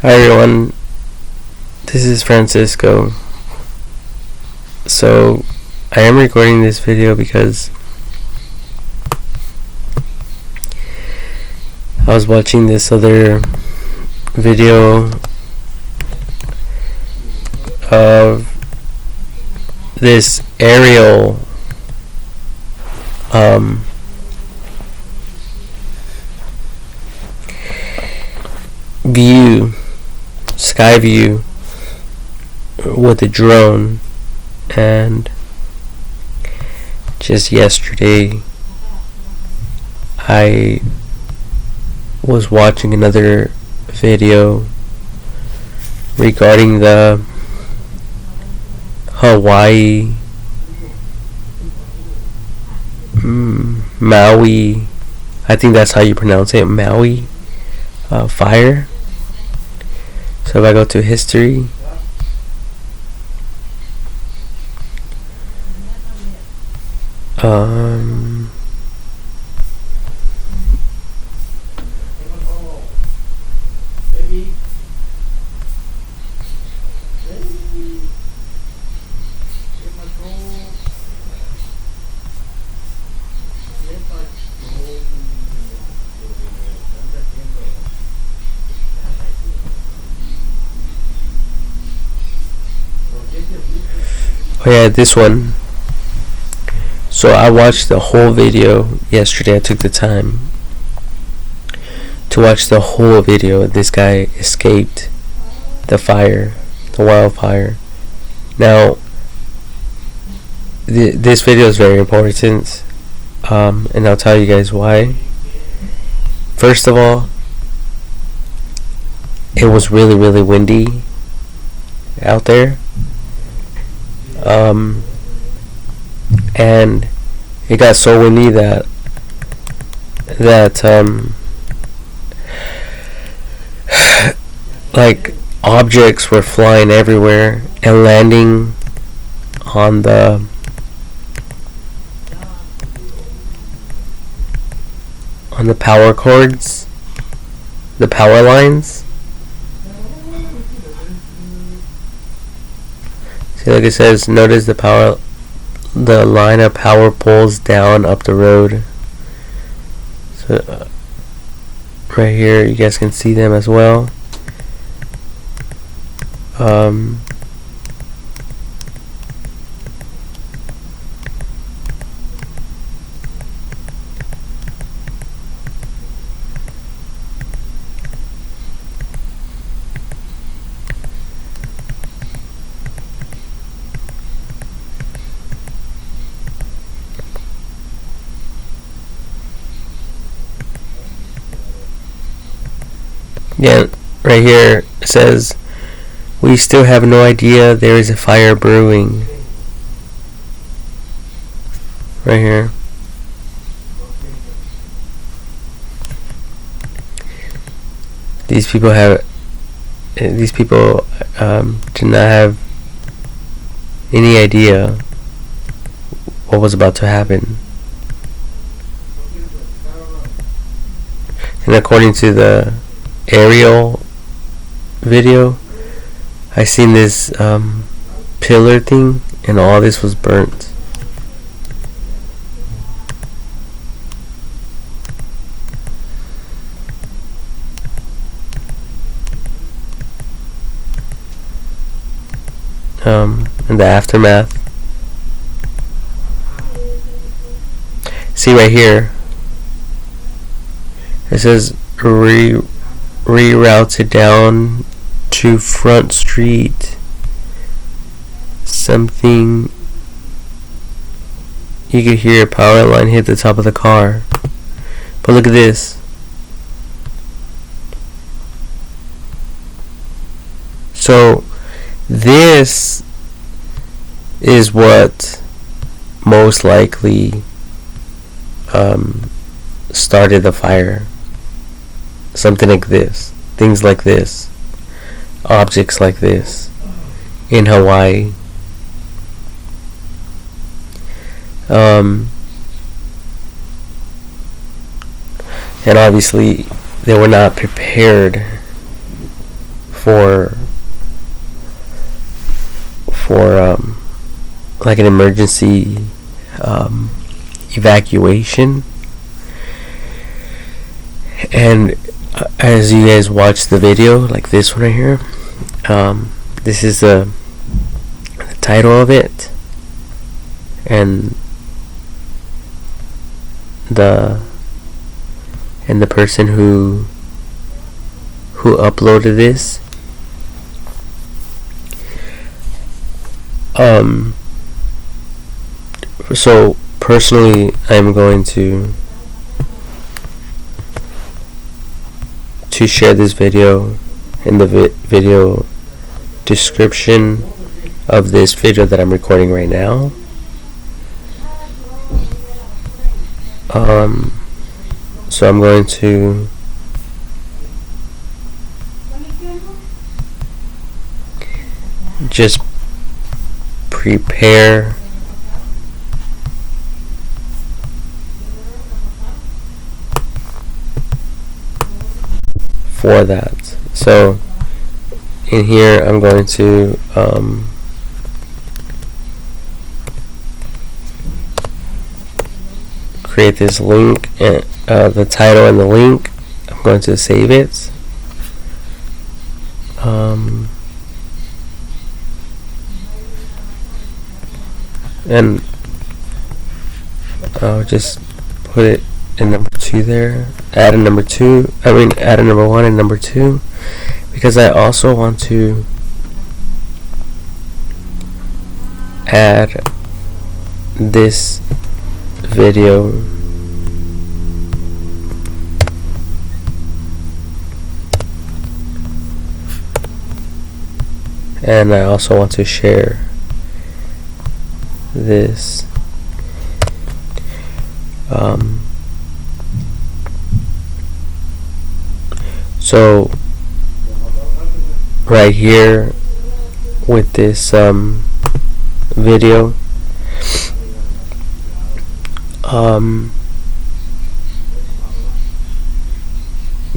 Hi everyone, this is Francisco. So, I am recording this video because I was watching this other video of this aerial view, sky view with a drone, and just yesterday I was watching another video regarding the Hawaii Maui, I think that's how you pronounce it, Maui fire. So if I go to history, oh yeah, this one. So I watched the whole video yesterday. I took the time to watch the whole video. This guy escaped the fire, the wildfire. Now, this video is very important, and I'll tell you guys why. First of all, it was really windy out there. And it got so windy that like objects were flying everywhere and landing on the power cords, the power lines. See, like it says, notice the line of power poles down up the road. So right here, you guys can see them as well. Yeah, right here it says, we still have no idea there is a fire brewing. Right here. These people did not have any idea what was about to happen. And according to the aerial video, I seen this pillar thing, and all this was burnt. In the aftermath, see right here, it says rerouted down to Front Street. Something, you could hear a power line hit the top of the car. But look at this. So this is what most likely started the fire. Something like this, things like this, objects like this in Hawaii. And obviously they were not prepared for like an emergency evacuation. And as you guys watch the video, like this one right here, this is the title of it, and the person who uploaded this. So personally, I'm going to share this video in the video description of this video that I'm recording right now. So I'm going to just prepare for that. So in here I'm going to create this link, and the title and the link. I'm going to save it. And I'll just put it in number 2 there. Add a number 1 and number 2, because I also want to add this video and I also want to share this so right here with this video,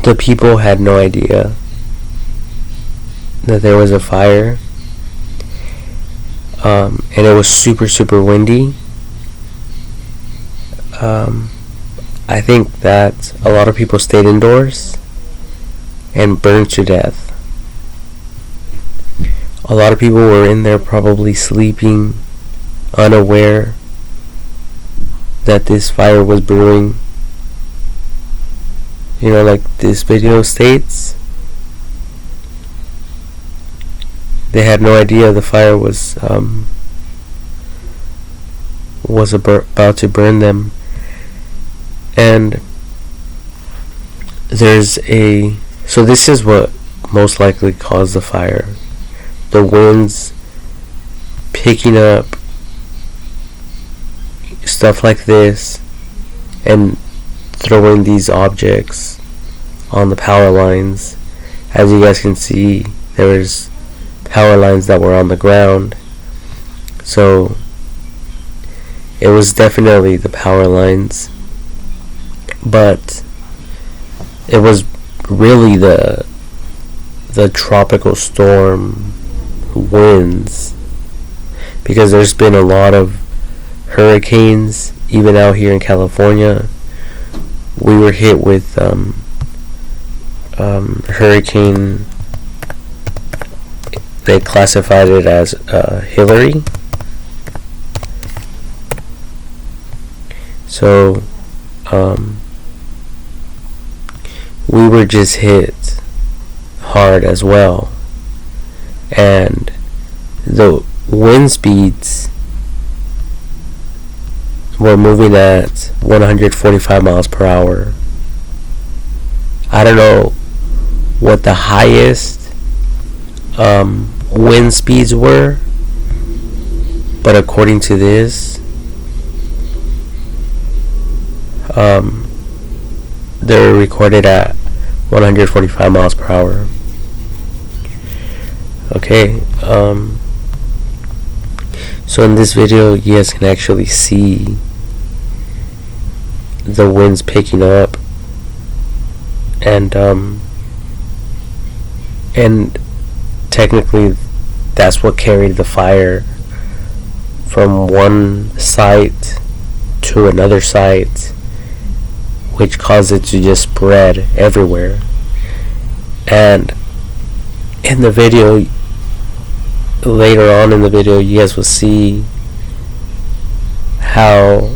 the people had no idea that there was a fire, and it was super windy. I think that a lot of people stayed indoors and burned to death. A lot of people were in there probably sleeping, unaware that this fire was brewing. You know, like this video states, they had no idea the fire was about to burn them. And so this is what most likely caused the fire. The winds picking up stuff like this and throwing these objects on the power lines. As you guys can see, there was power lines that were on the ground. So it was definitely the power lines, but it was really the tropical storm winds, because there's been a lot of hurricanes even out here in California. We were hit with hurricane, they classified it as Hilary. So we were just hit hard as well, and the wind speeds were moving at 145 miles per hour. I don't know what the highest wind speeds were, but according to this, they're recorded at 145 miles per hour. Okay, so in this video you guys can actually see the winds picking up, and technically that's what carried the fire from one site to another site, which caused it to just spread everywhere. And in the video, later on in the video, you guys will see how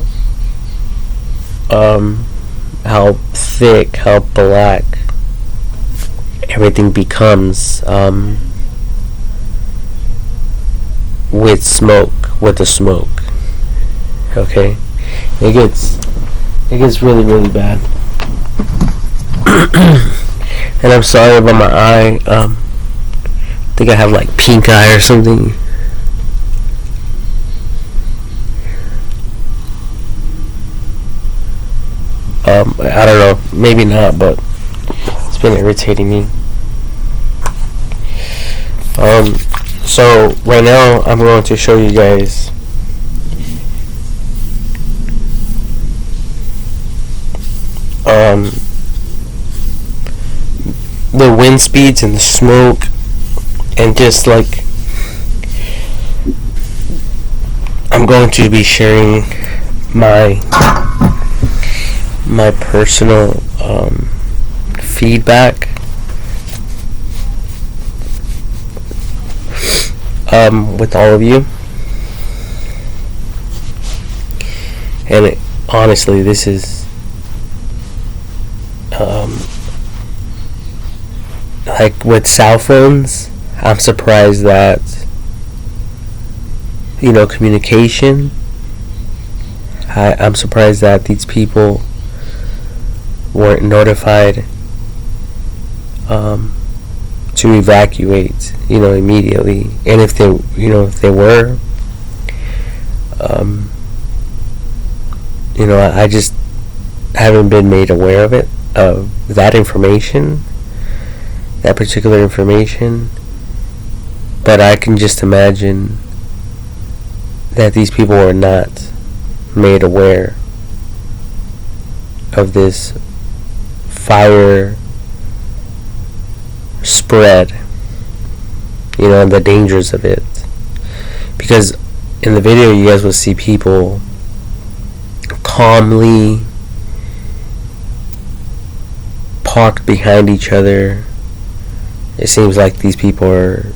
thick, how black everything becomes with the smoke. Okay, it gets really, really bad. And I'm sorry about my eye. I think I have like pink eye or something. I don't know, maybe not, but it's been irritating me. So right now I'm going to show you guys the wind speeds and the smoke, and just like I'm going to be sharing my personal feedback with all of you. And honestly, this is like with cell phones, I'm surprised that communication, I'm surprised that these people weren't notified to evacuate immediately. And if they were, I just haven't been made aware of it, of that information, that particular information. But I can just imagine that these people were not made aware of this fire spread, and the dangers of it. Because in the video you guys will see people calmly parked behind each other. It seems like these people are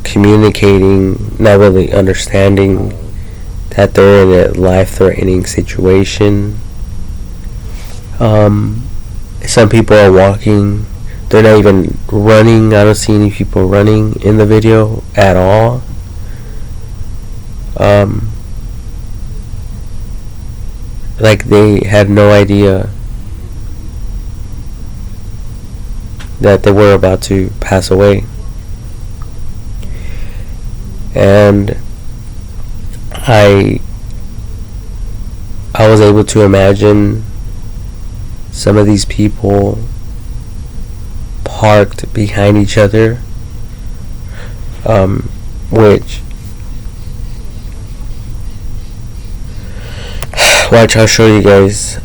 communicating, not really understanding that they're in a life-threatening situation. Some people are walking. They're not even running. I don't see any people running in the video at all. Like they had no idea that they were about to pass away. And I was able to imagine some of these people parked behind each other, which, watch, I'll show you guys.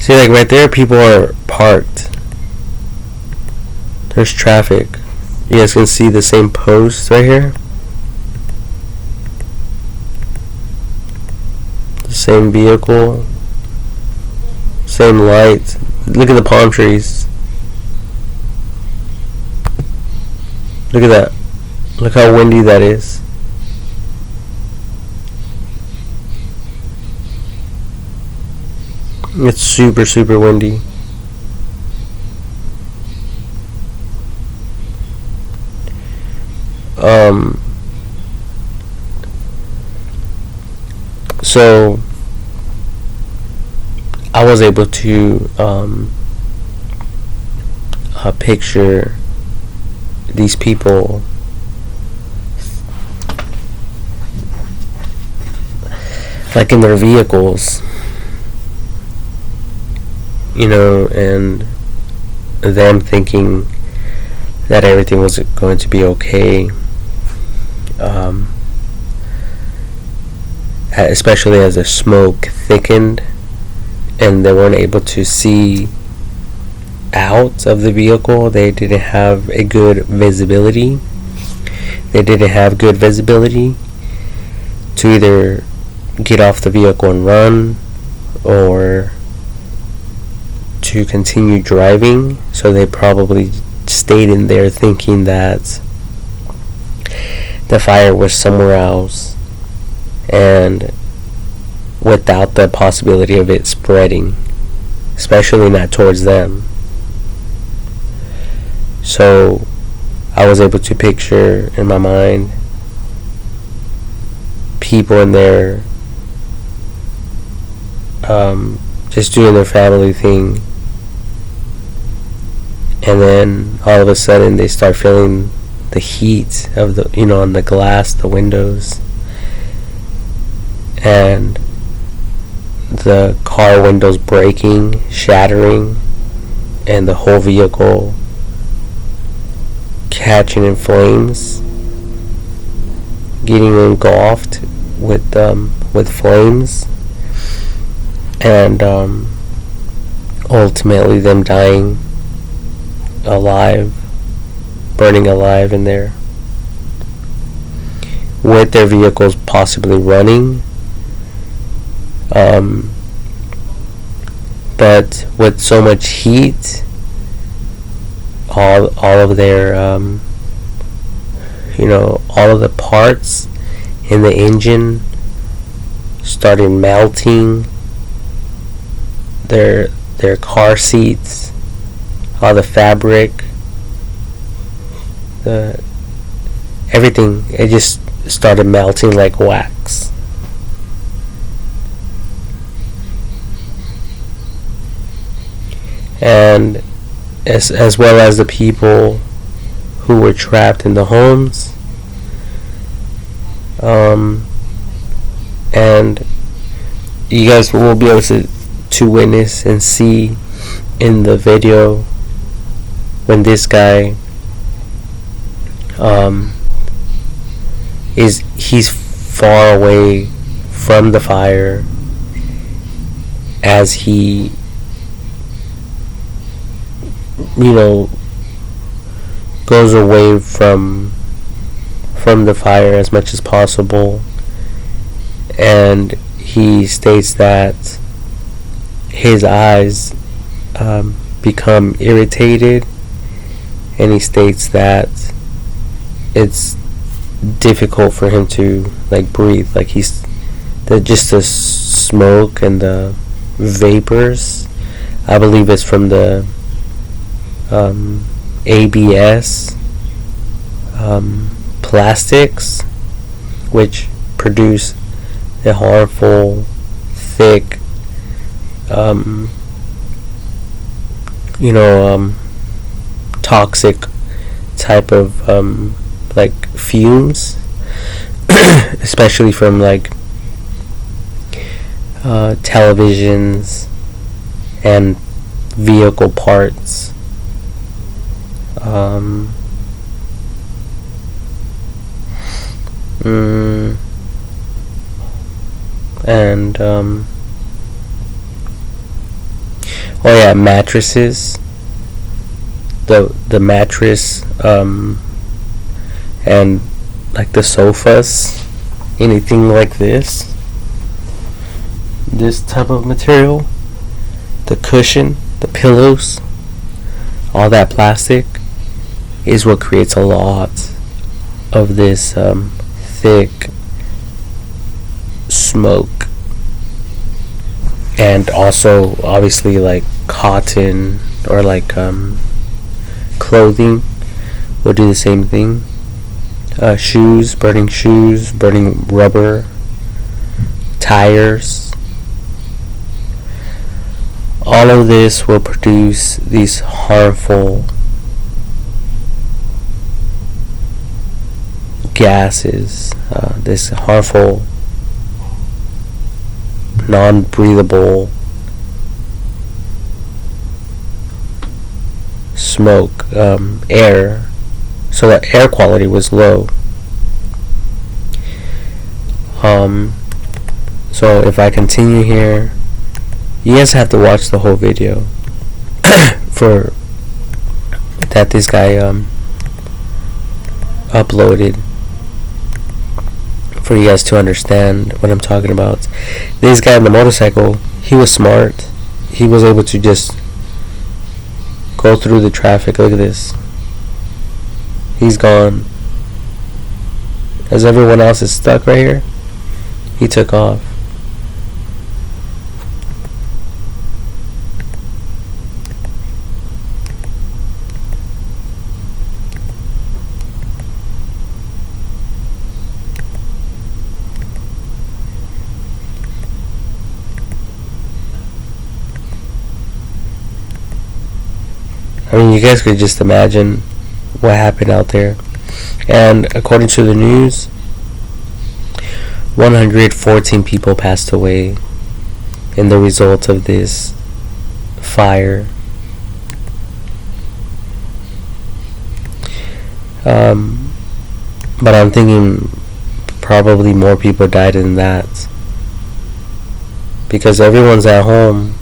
See, like right there, people are parked. There's traffic. You guys can see the same post right here. The same vehicle. Same light. Look at the palm trees. Look at that. Look how windy that is. It's super, super windy. So I was able to picture these people like in their vehicles, and them thinking that everything was going to be okay, especially as the smoke thickened and they weren't able to see out of the vehicle. They didn't have a good visibility. They didn't have good visibility to either get off the vehicle and run or to continue driving. So they probably stayed in there thinking that the fire was somewhere else and without the possibility of it spreading, especially not towards them. So I was able to picture in my mind people in there just doing their family thing, and then all of a sudden they start feeling the heat of the on the glass, the windows, and the car windows breaking, shattering, and the whole vehicle catching in flames, getting engulfed with flames, and ultimately them dying alive, burning alive in there, with their vehicles possibly running, but with so much heat, all of their all of the parts in the engine started melting. Their car seats, all the fabric, everything, it just started melting like wax. And as well as the people who were trapped in the homes, and you guys will be able to witness and see in the video when this guy he's far away from the fire as he goes away from the fire as much as possible, and he states that his eyes become irritated, and he states that it's difficult for him to breathe, he's just the smoke and the vapors, I believe it's from the ABS plastics, which produce a harmful, thick, toxic type of fumes, especially from televisions and vehicle parts. Mattresses, the mattress, and the sofas, anything like this type of material, the cushion, the pillows, all that plastic is what creates a lot of this thick smoke. And also obviously cotton or clothing will do the same thing. Shoes, burning rubber, tires, all of this will produce these harmful gases, this harmful non-breathable smoke, air, so the air quality was low. So if I continue here, you guys have to watch the whole video for that this guy uploaded, for you guys to understand what I'm talking about. This guy on the motorcycle, he was smart. He was able to just go through the traffic. Look at this. He's gone. As everyone else is stuck right here, he took off. I mean, you guys could just imagine what happened out there. And according to the news, 114 people passed away in the result of this fire. But I'm thinking probably more people died than that, because everyone's at home.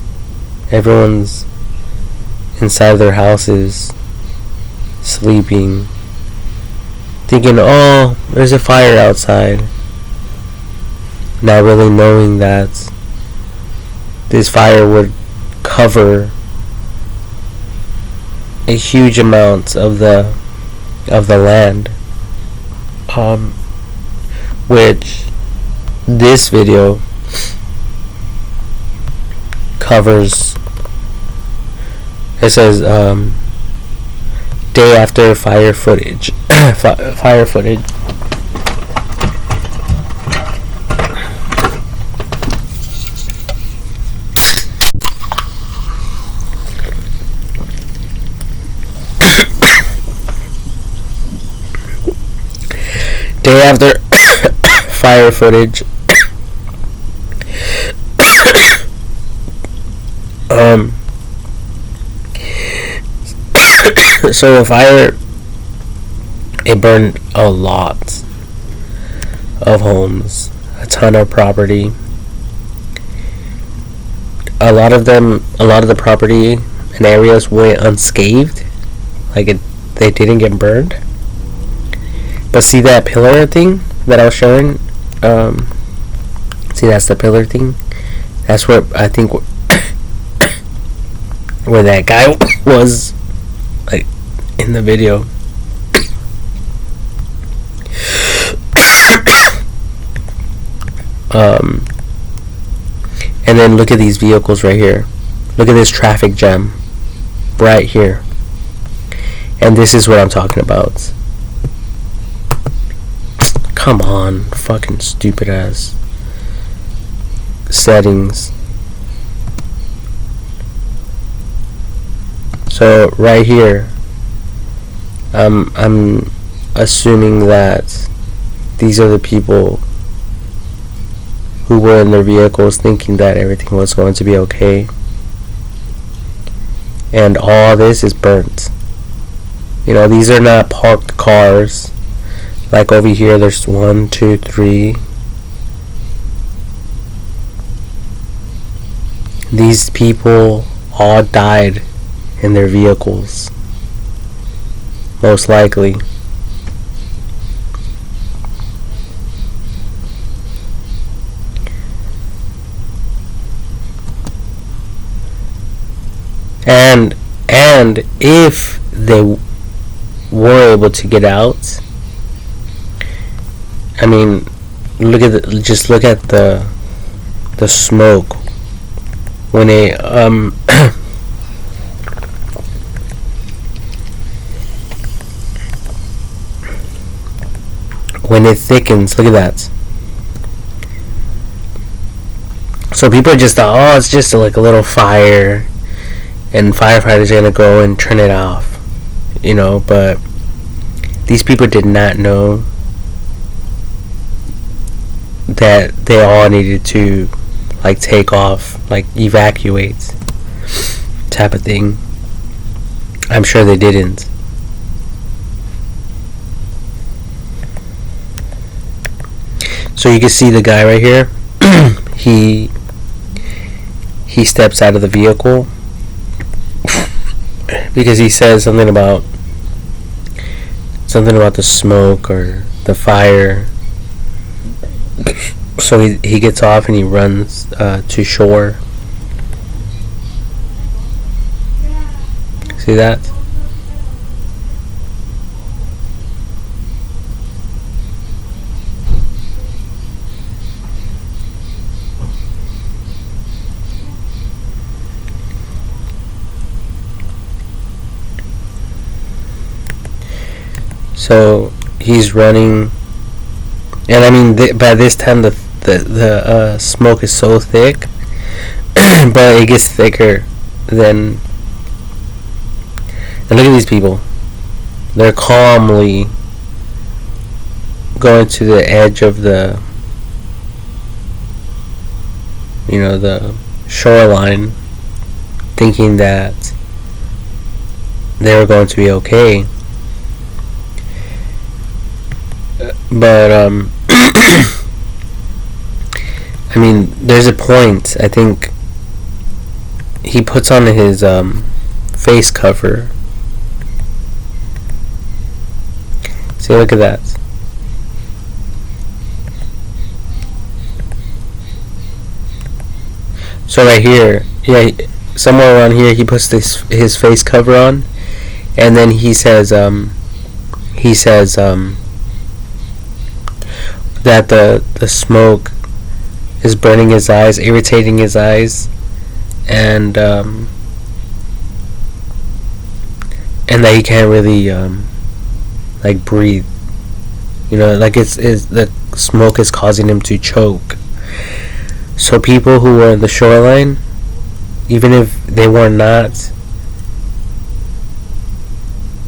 Everyone's inside their houses, sleeping, thinking, oh, there's a fire outside, not really knowing that this fire would cover a huge amount of the land, which this video covers. It says day after fire footage. Fire footage. Day after fire footage. So the fire, it burned a lot of homes, a ton of property. A lot of the property and areas went unscathed, they didn't get burned. But see that pillar thing that I was showing? See, that's the pillar thing. That's where I think where that guy was, like, in the video. And then look at these vehicles right here. Look at this traffic jam right here. And this is what I'm talking about. Come on, fucking stupid ass settings. So right here, I'm assuming that these are the people who were in their vehicles thinking that everything was going to be okay, and all this is burnt. You know, these are not parked cars. Like over here, there's 1, 2, 3. These people all died in their vehicles, most likely. And if they were able to get out, I mean, just look at the smoke when it when it thickens. Look at that. So people just thought, oh, it's just like a little fire, and firefighters are gonna go and turn it off, you know. But these people did not know that they all needed to, like, take off, like, evacuate type of thing. I'm sure they didn't. So you can see the guy right here. he steps out of the vehicle because he says something about the smoke or the fire. So he gets off and he runs to shore. See that? So he's running, and I mean by this time the smoke is so thick, but it gets thicker than. And look at these people. They're calmly going to the edge of the shoreline, thinking that they were going to be okay. But I mean, there's a point. I think he puts on his face cover. See, look at that. So right here, yeah, somewhere around here, he puts his face cover on, and then he says that the smoke is burning his eyes, irritating his eyes, and that he can't really like breathe. Like it's the smoke is causing him to choke. So people who were in the shoreline, even if they were not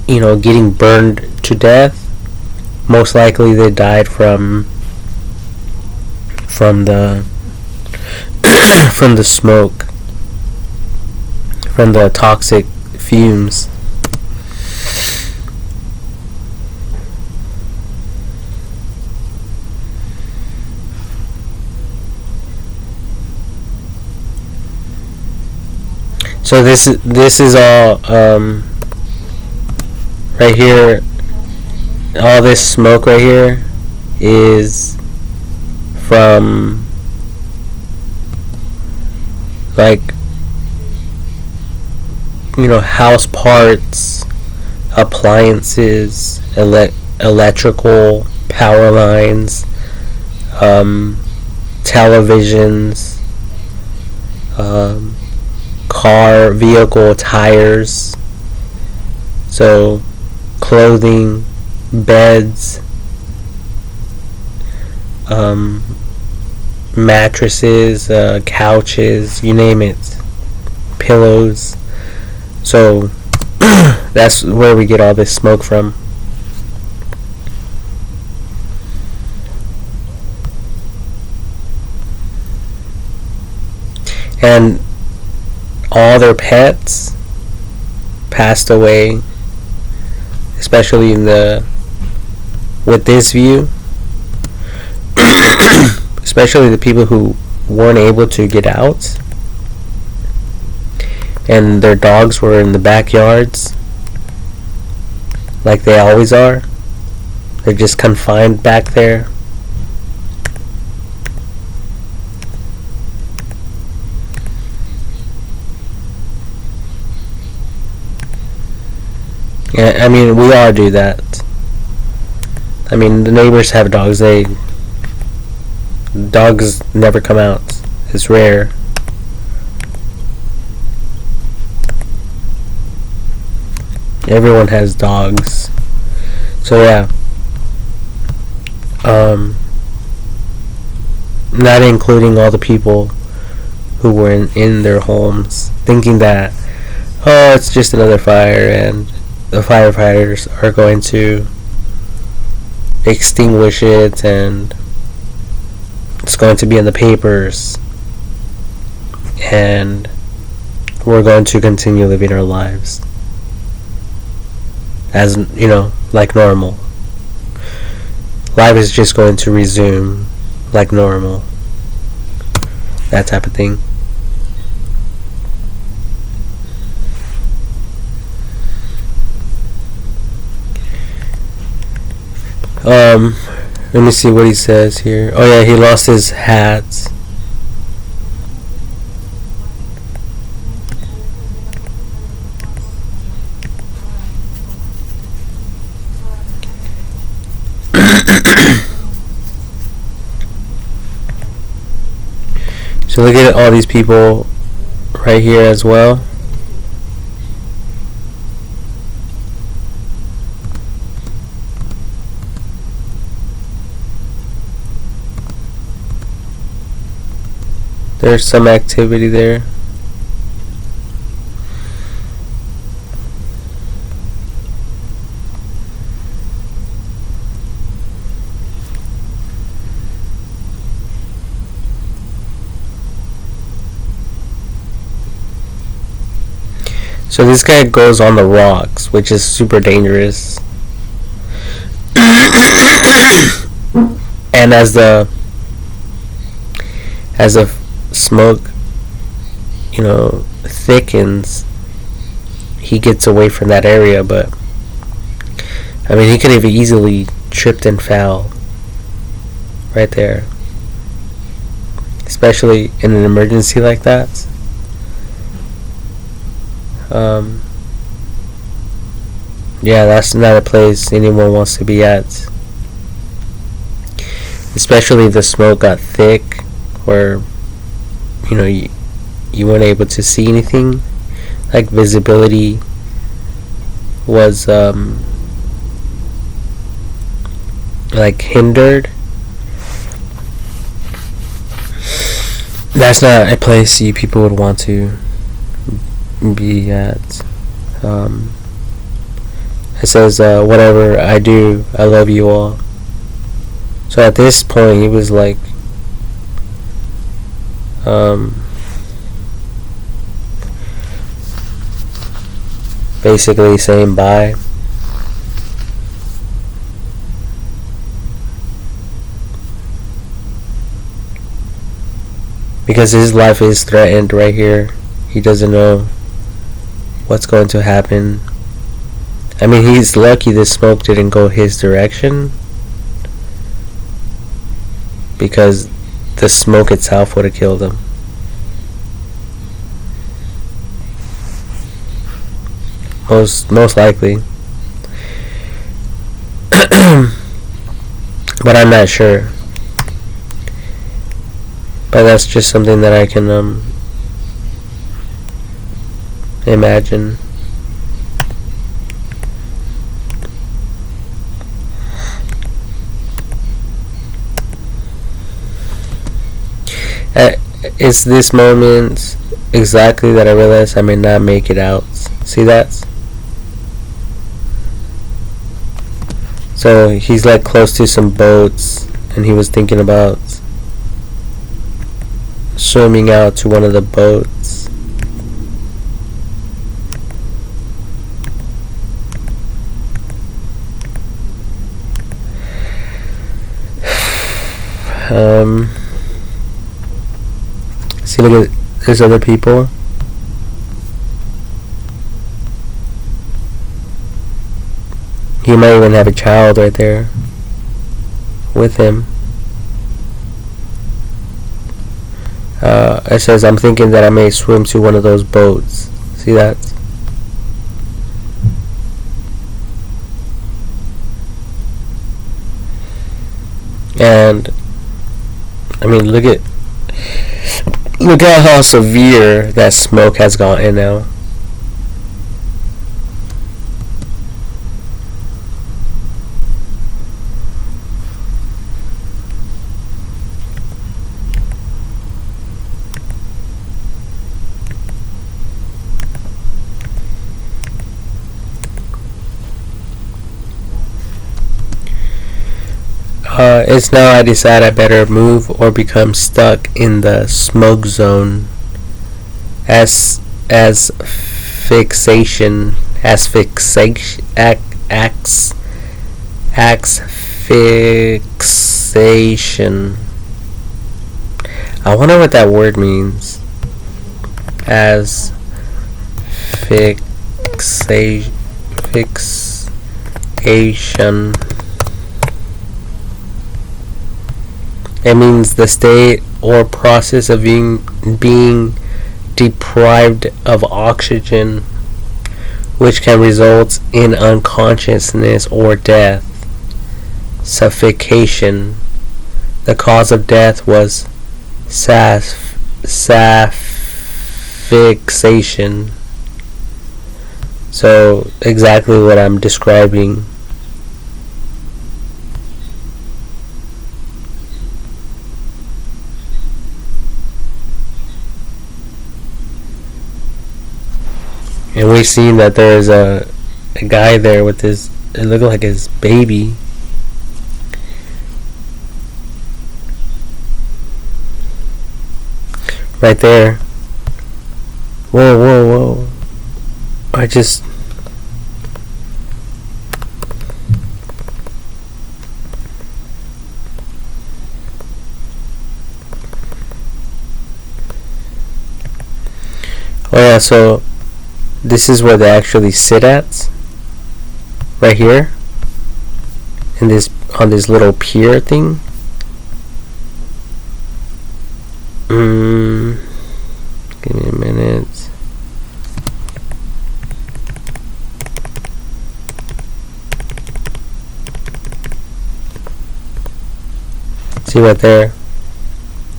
getting burned to death, most likely they died from the from the smoke, from the toxic fumes. So this is all right here. All this smoke right here is from like house parts, appliances, electrical power lines, televisions, car, vehicle tires, so clothing, beds, mattresses, couches, you name it, pillows. So that's where we get all this smoke from. And all their pets passed away, especially with this view. Especially the people who weren't able to get out, and their dogs were in the backyards like they always are. They're just confined back there. Yeah, I mean, we all do that. I mean, the neighbors have dogs. Dogs never come out. It's rare. Everyone has dogs. So yeah. Not including all the people who were in their homes, thinking that, oh, it's just another fire and the firefighters are going to extinguish it and it's going to be in the papers and we're going to continue living our lives. as like normal. Life is just going to resume like normal. That type of thing. Let me see what he says here. Oh yeah, he lost his hats. So look at all these people right here as well. There's some activity there. So this guy goes on the rocks, which is super dangerous. And as the smoke, thickens, he gets away from that area. But I mean, he could have easily tripped and fell right there, especially in an emergency like that. Yeah, that's not a place anyone wants to be at, especially if the smoke got thick, or you weren't able to see anything. Like, visibility was like hindered. That's not a place you people would want to be at. It says, whatever I do, I love you all. So at this point, he was like, basically saying bye. Because his life is threatened right here. He doesn't know what's going to happen. I mean, he's lucky this smoke didn't go his direction, because the smoke itself would have killed him. Most likely. But I'm not sure. But that's just something that I can imagine. It's this moment exactly that I realized I may not make it out. See that? So he's like close to some boats, and he was thinking about swimming out to one of the boats. See, look at, there's other people. He might even have a child right there with him. It says, I'm thinking that I may swim to one of those boats. See that? And I mean, look at how severe that smoke has gotten now. It's now I decide I better move or become stuck in the smoke zone. Asphyxiation asphyxiation. I wonder what that word means. Fixation. It means the state or process of being deprived of oxygen, which can result in unconsciousness or death. Suffocation. The cause of death was asphyxiation. So exactly what I'm describing. And we've seen that there's a guy there with his, it looked like his baby. Right there. Whoa. I just... Oh yeah, so this is where they actually sit at. Right here. In this, on this little pier thing. Give me a minute. See right there.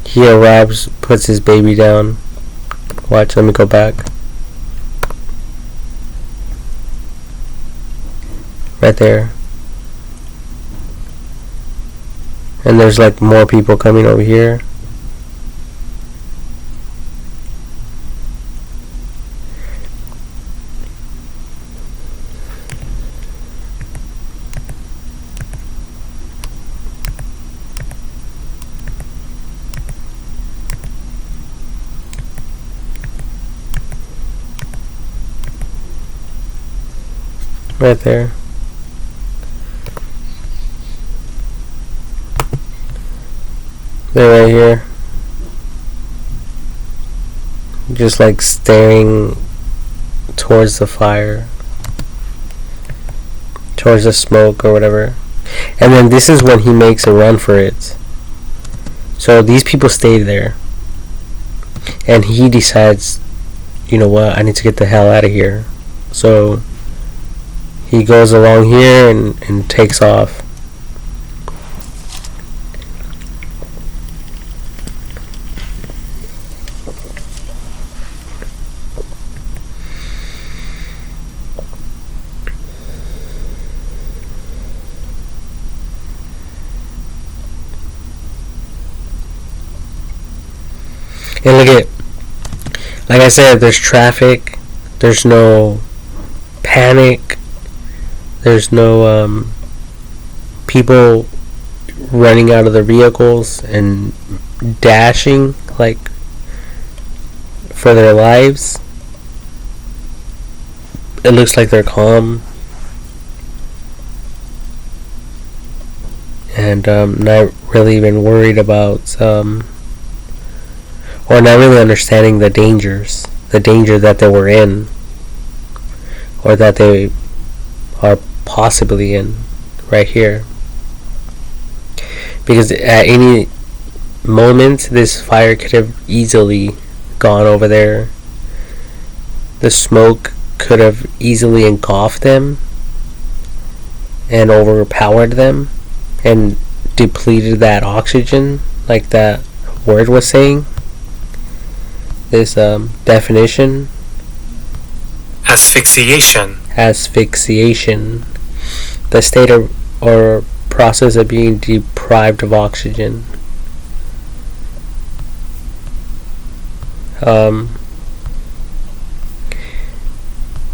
He arrives, puts his baby down. Watch, let me go back. Right there. And there's like more people coming over here. Right there. They're right here. Just like staring towards the fire. Towards the smoke or whatever. And then this is when he makes a run for it. So these people stayed there. And he decides, you know what, I need to get the hell out of here. So he goes along here and takes off. And look at, like I said, there's traffic, there's no panic, there's no people running out of their vehicles and dashing like for their lives. It looks like they're calm and not really even worried about or not really understanding the danger that they were in, or that they are possibly in right here. Because at any moment this fire could have easily gone over there. The smoke could have easily engulfed them and overpowered them and depleted that oxygen, like that word was saying. This definition. Asphyxiation. The state or process of being deprived of oxygen.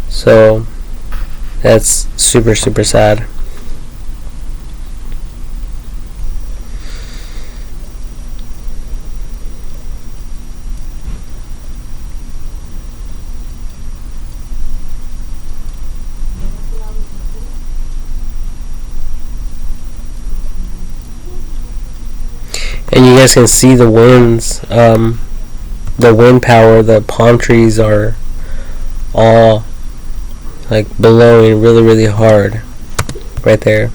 So that's super sad. guys can see the winds, the wind power. The palm trees are all like blowing really, really hard right there.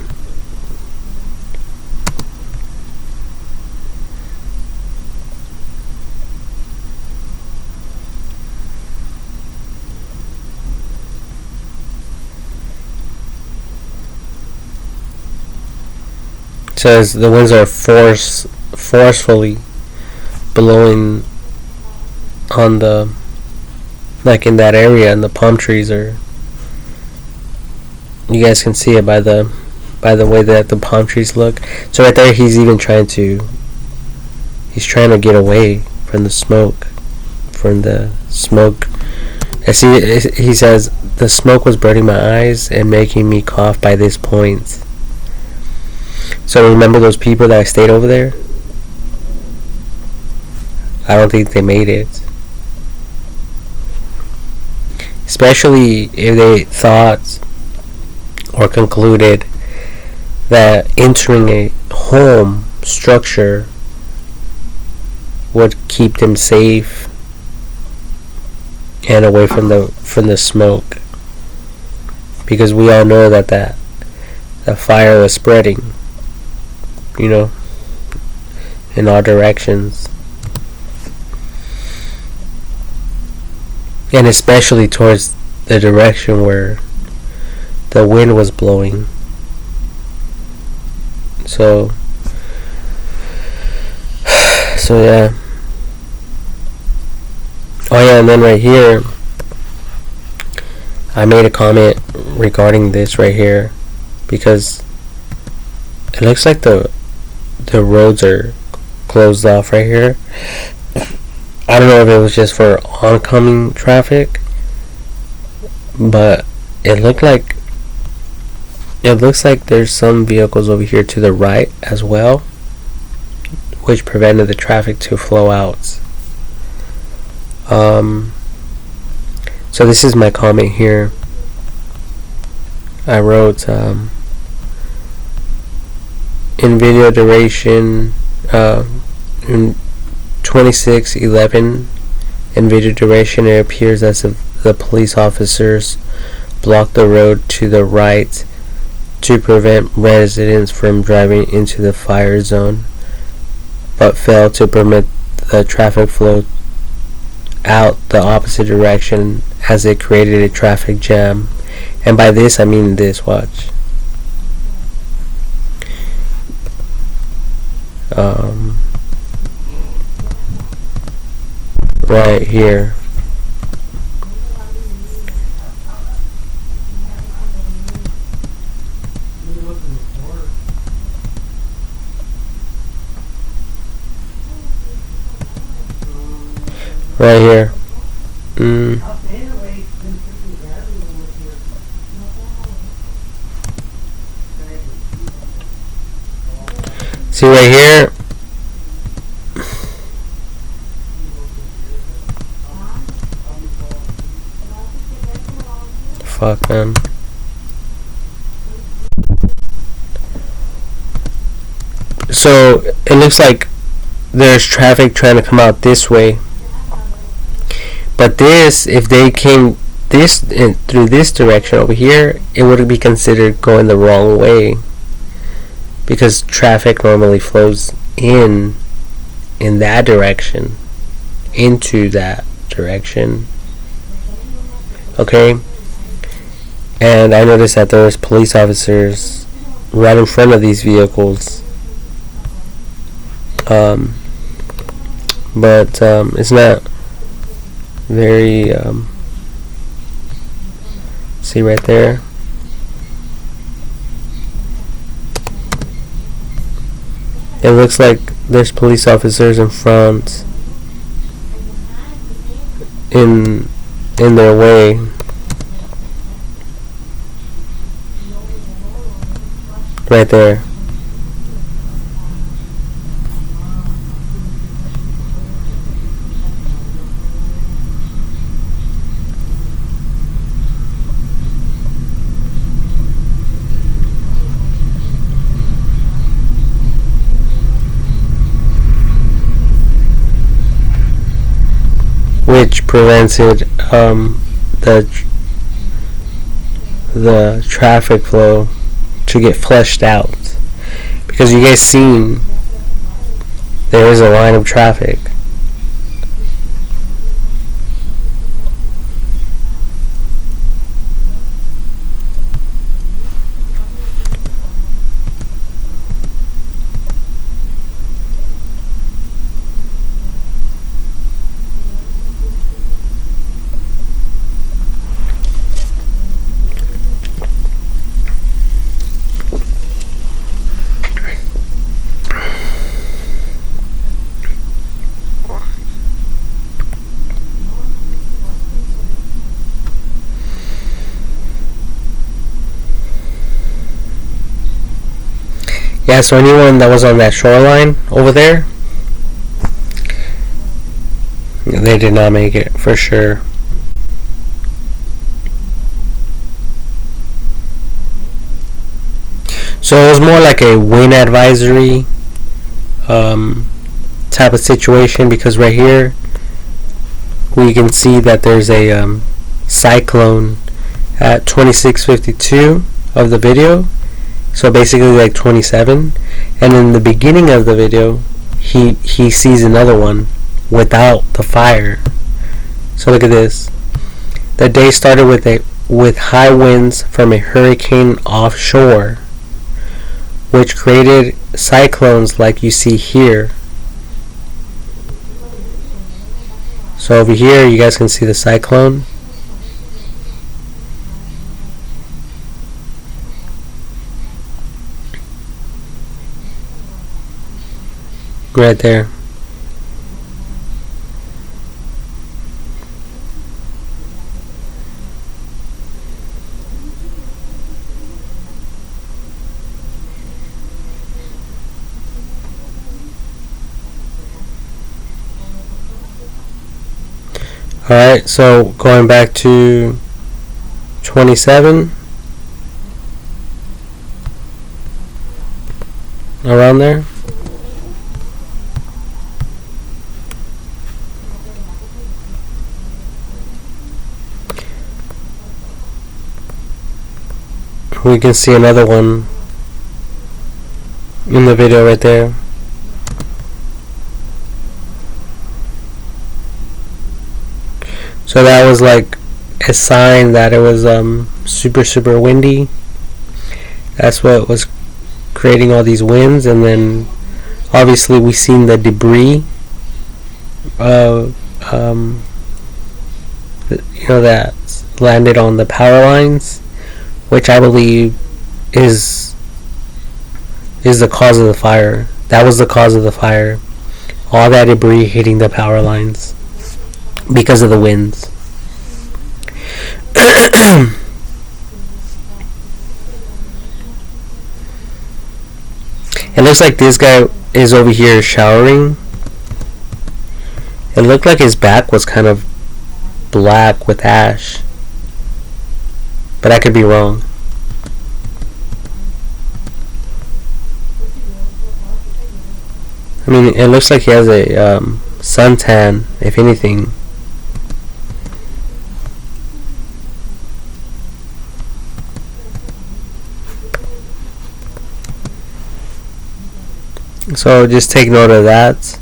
It says the winds are forcefully blowing on the, like in that area, and the palm trees are, you guys can see it by the way that the palm trees look. So right there he's trying to get away from the smoke. I see, he says the smoke was burning my eyes and making me cough by this point. So remember those people that stayed over there? I don't think they made it. Especially if they thought or concluded that entering a home structure would keep them safe and away from the smoke, because we all know that the fire was spreading, you know, in all directions, and especially towards the direction where the wind was blowing. So yeah. Oh yeah, and then right here, I made a comment regarding this right here, because it looks like the roads are closed off right here. I don't know if it was just for oncoming traffic, but it looks like there's some vehicles over here to the right as well, which prevented the traffic to flow out. So this is my comment here. I wrote in video duration in 26:11 in video duration, it appears as if the police officers blocked the road to the right to prevent residents from driving into the fire zone, but failed to permit the traffic flow out the opposite direction, as it created a traffic jam. And by this I mean this, watch. Right here. Right here. See right here. Fuck, man. So it looks like there's traffic trying to come out this way. But this, if they came through this direction over here, it would be considered going the wrong way, because traffic normally flows in that direction, into that direction. Okay? And I noticed that there was police officers right in front of these vehicles. But it's not very see right there. It looks like there's police officers in front in their way. Right there. which prevented the traffic flow to get flushed out, because you guys seen there is a line of traffic. Yeah, so anyone that was on that shoreline over there, they did not make it, for sure. So it was more like a wind advisory type of situation, because right here we can see that there's a cyclone at 26:52 of the video. So basically like 27, and in the beginning of the video he sees another one without the fire. So look at this. The day started with high winds from a hurricane offshore, which created cyclones like you see here. So over here you guys can see the cyclone. Right there. Alright, so going back to 27, around there. We can see another one in the video right there. So that was like a sign that it was super windy. That's what was creating all these winds, and then obviously we seen the debris that landed on the power lines, which I believe is the cause of the fire. That was the cause of the fire. All that debris hitting the power lines because of the winds. It looks like this guy is over here showering. It looked like his back was kind of black with ash, but I could be wrong. I mean, it looks like he has a suntan, if anything. So just take note of that,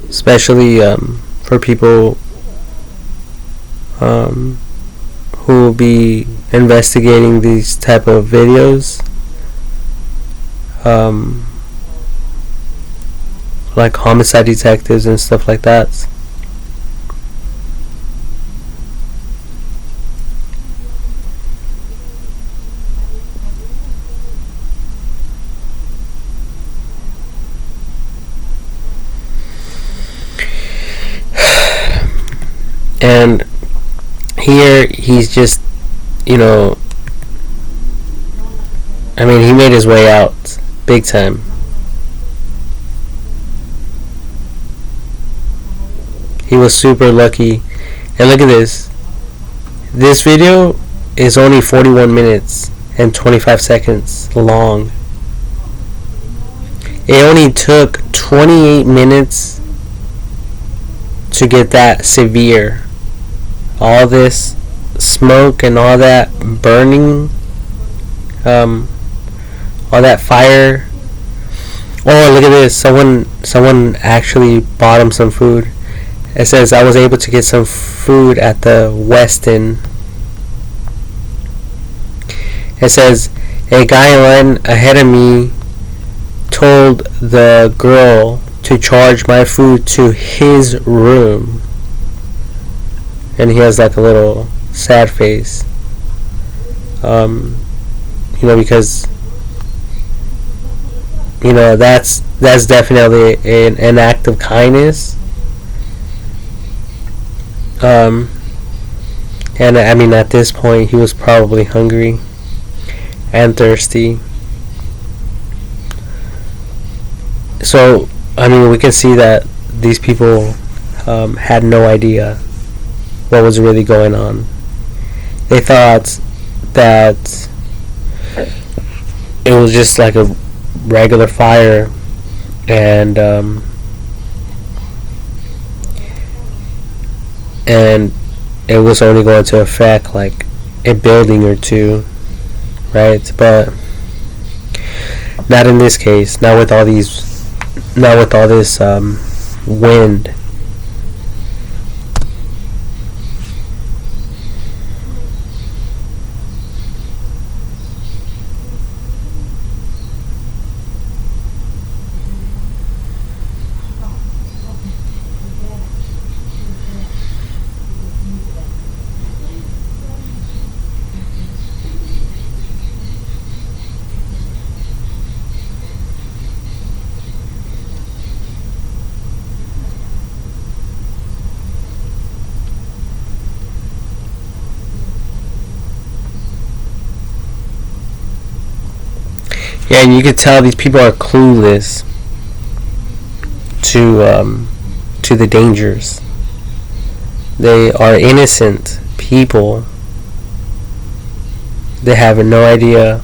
especially for people who will be investigating these type of videos, like homicide detectives and stuff like that. And here he's just, I mean, he made his way out big time. He was super lucky. And look at this. This video is only 41 minutes and 25 seconds long. It only took 28 minutes to get that severe. All this smoke and all that burning, all that fire. Oh, look at this! Someone actually bought him some food. It says, I was able to get some food at the Westin. It says, a guy in line ahead of me told the girl to charge my food to his room. And he has like a little sad face. Because, that's definitely an act of kindness. And I mean, at this point, he was probably hungry and thirsty. So, I mean, we can see that these people had no idea what was really going on. They thought that it was just like a regular fire, and it was only going to affect like a building or two, right? But not in this case. Not with all this wind. Yeah, and you can tell these people are clueless to the dangers. They are innocent people. They have no idea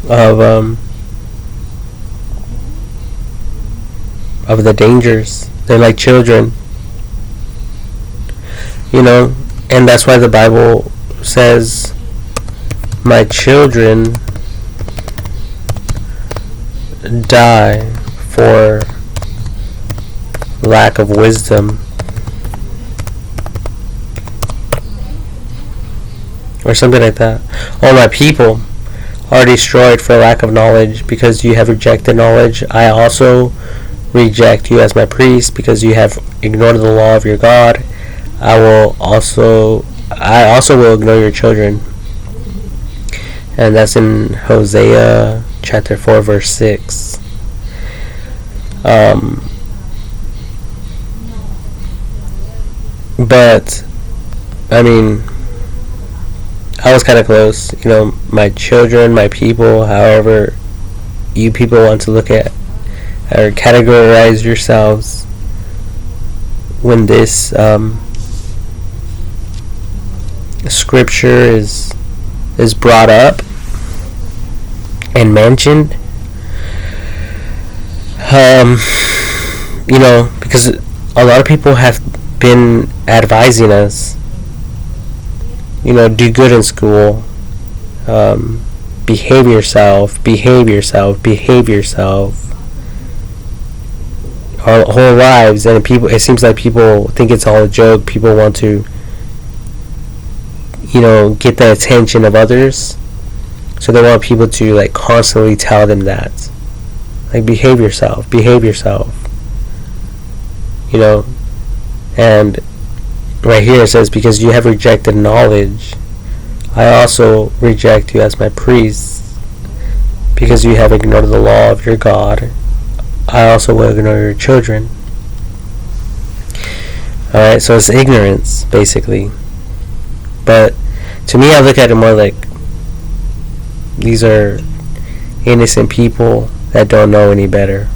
of the dangers. They're like children, and that's why the Bible says, "My children die for lack of wisdom," or something like that. "All my people are destroyed for lack of knowledge, because you have rejected knowledge. I also reject you as my priest, because you have ignored the law of your God. I also will ignore your children." And that's in Hosea chapter 4 verse 6. But I mean, I was kind of close. My children, my people, however you people want to look at or categorize yourselves. When this scripture is brought up and mentioned, because a lot of people have been advising us, do good in school, behave yourself, our whole lives. And it seems like people think it's all a joke. People want to, get the attention of others, so they want people to like constantly tell them that, like, behave yourself, and right here it says, because you have rejected knowledge, I also reject you as my priest, because you have ignored the law of your God, I also will ignore your children. Alright, so it's ignorance, basically. But to me, I look at it more like these are innocent people that don't know any better.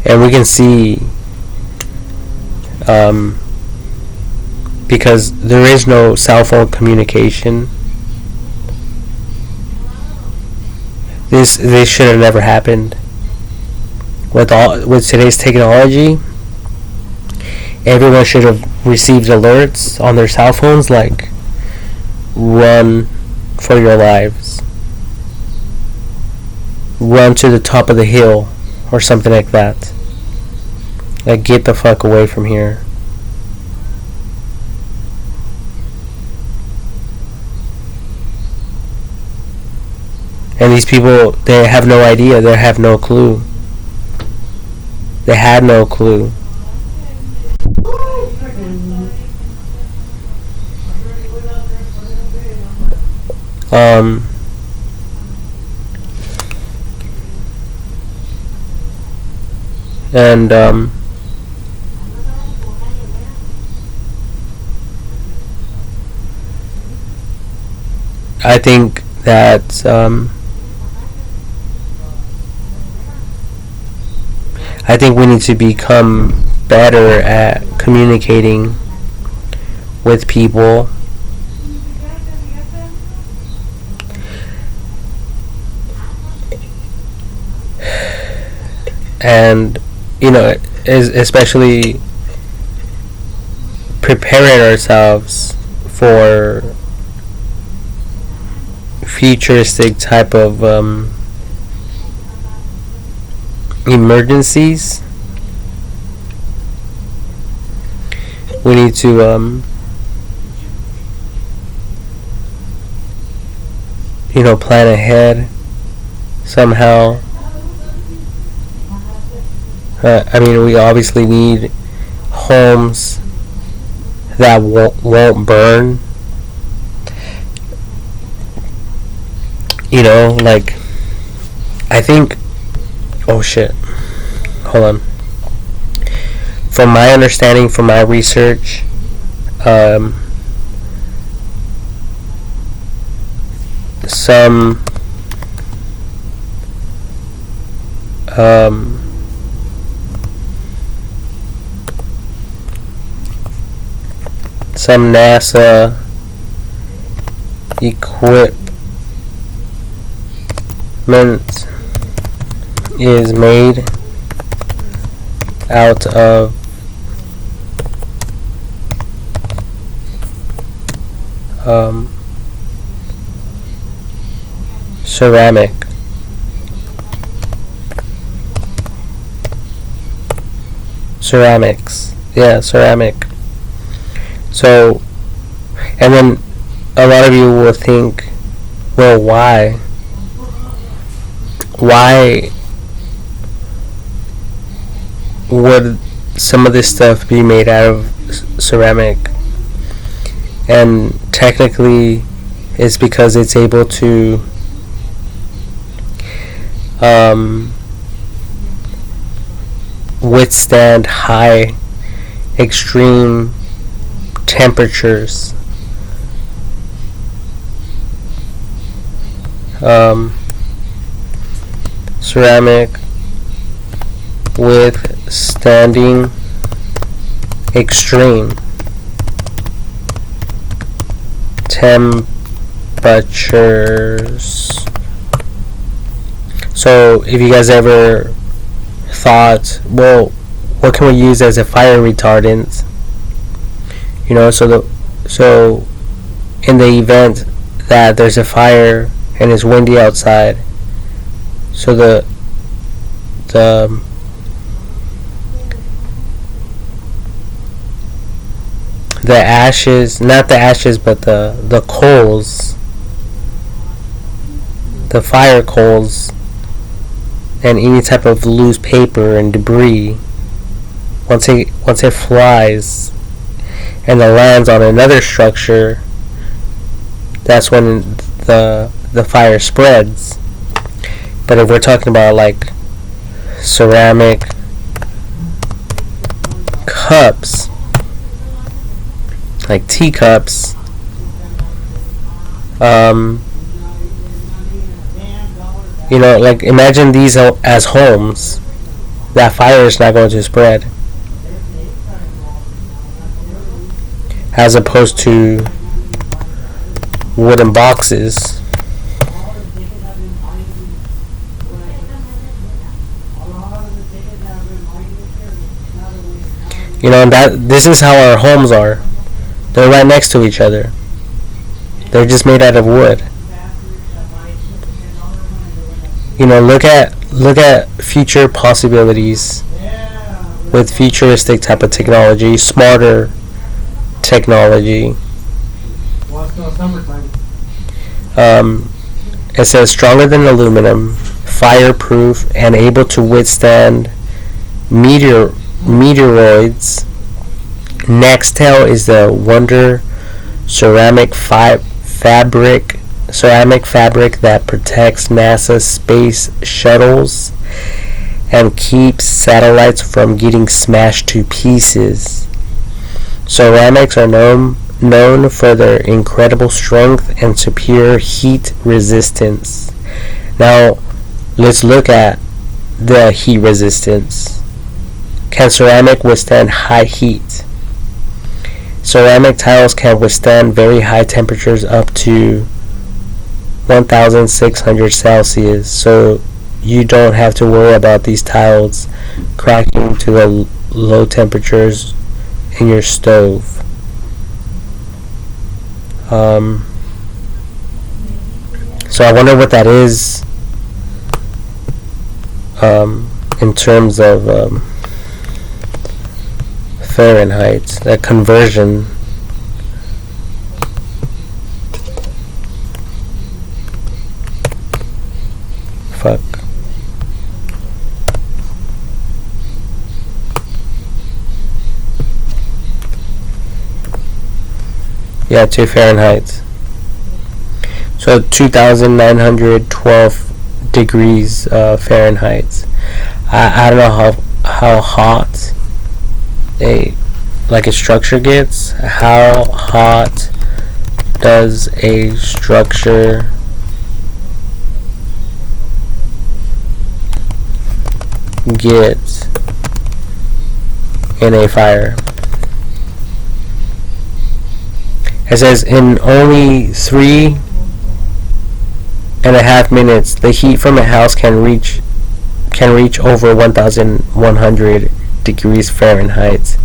And we can see, because there is no cell phone communication, This should have never happened. With today's technology, everyone should have received alerts on their cell phones like, run for your lives, run to the top of the hill, or something like that. Like, get the fuck away from here. And these people, they have no idea, they have no clue. They had no clue. And I think that I think we need to become better at communicating with people. And, you know, especially preparing ourselves for futuristic type of emergencies. We need to plan ahead somehow. I mean, we obviously need homes that won't burn. Like, I think, oh shit, hold on. From my understanding, from my research, some NASA equipment is made out of ceramic. So, and then a lot of you will think, well, why would some of this stuff be made out of ceramic? And technically, it's because it's able to withstand high, extreme temperatures. Ceramic withstanding extreme temperatures. So if you guys ever thought, well, what can we use as a fire retardant? So in the event that there's a fire and it's windy outside, so the ashes, not the ashes, but the coals, the fire coals, and any type of loose paper and debris, once it flies and it lands on another structure, that's when the fire spreads. But if we're talking about like ceramic cups, like teacups, like imagine these as homes, that fire is not going to spread, as opposed to wooden boxes. And that this is how our homes are. They're right next to each other. They're just made out of wood. Look at future possibilities with futuristic type of technology, smarter technology. It says stronger than aluminum, fireproof, and able to withstand meteoroids. Nextel is the wonder ceramic fabric that protects NASA's space shuttles and keeps satellites from getting smashed to pieces. Ceramics are known for their incredible strength and superior heat resistance. Now, let's look at the heat resistance. Can ceramic withstand high heat? Ceramic tiles can withstand very high temperatures up to 1,600 Celsius, so you don't have to worry about these tiles cracking to the low temperatures in your stove. So I wonder what that is in terms of Fahrenheit, that conversion. Fuck. Yeah, to Fahrenheit. So 2,912 degrees Fahrenheit. I don't know how hot a structure gets. How hot does a structure get in a fire? It says in only 3.5 minutes, the heat from a house can reach over 1,100 degrees Fahrenheit.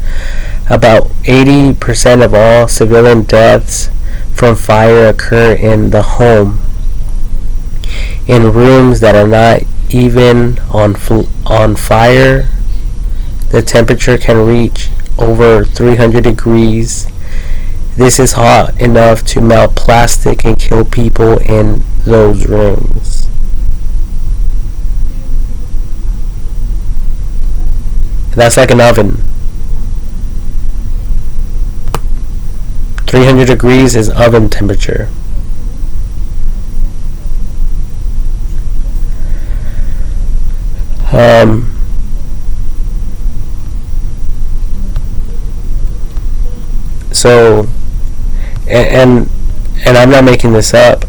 About 80% of all civilian deaths from fire occur in the home, in rooms that are not even on fire. The temperature can reach over 300 degrees. This is hot enough to melt plastic and kill people in those rooms. That's like an oven. 300 degrees is oven temperature. So, and I'm not making this up.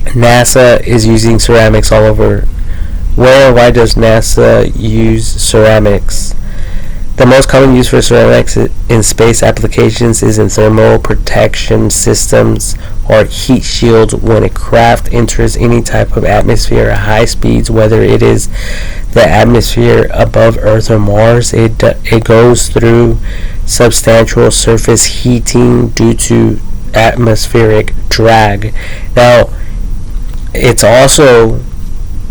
NASA is using ceramics all over. Where and why does NASA use ceramics? The most common use for ceramics in space applications is in thermal protection systems or heat shields when a craft enters any type of atmosphere at high speeds, whether it is the atmosphere above Earth or Mars. It goes through substantial surface heating due to atmospheric drag. Now, it's also,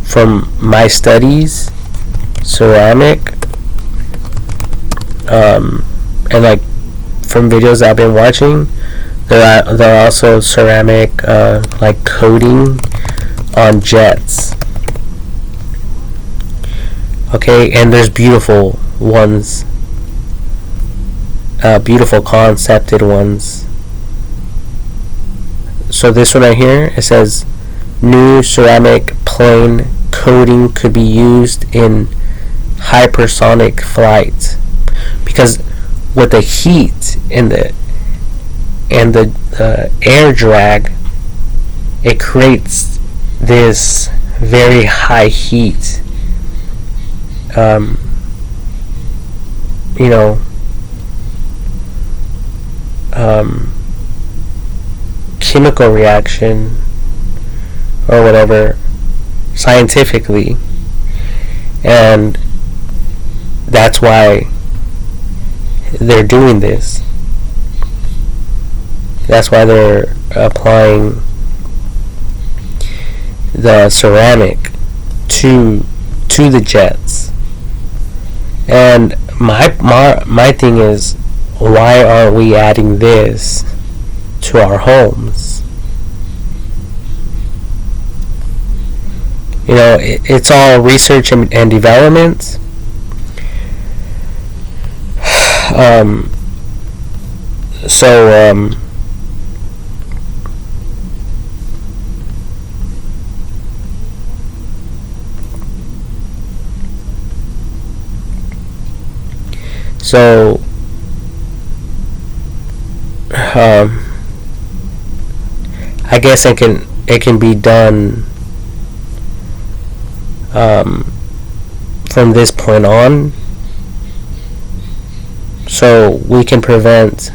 from my studies, ceramic, and like from videos I've been watching, there are also ceramic like coating on jets. Okay, and there's beautiful ones, beautiful concepted ones. So this one right here, it says new ceramic plane coating could be used in hypersonic flight, because with the heat and the air drag, it creates this very high heat, chemical reaction or whatever, scientifically, and that's why they're doing this. That's why they're applying the ceramic to the jets. And my thing is, why aren't we adding this to our homes? You know, it's all research and development. So I guess it can be done from this point on, so we can prevent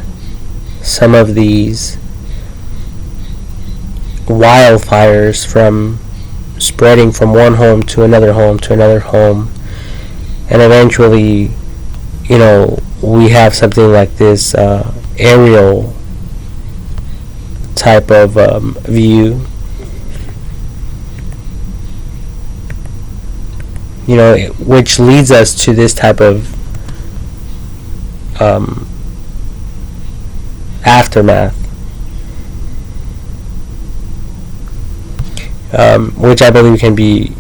some of these wildfires from spreading from one home to another home to another home, and eventually, you know, we have something like this aerial type of view, you know, which leads us to this type of aftermath, which I believe can be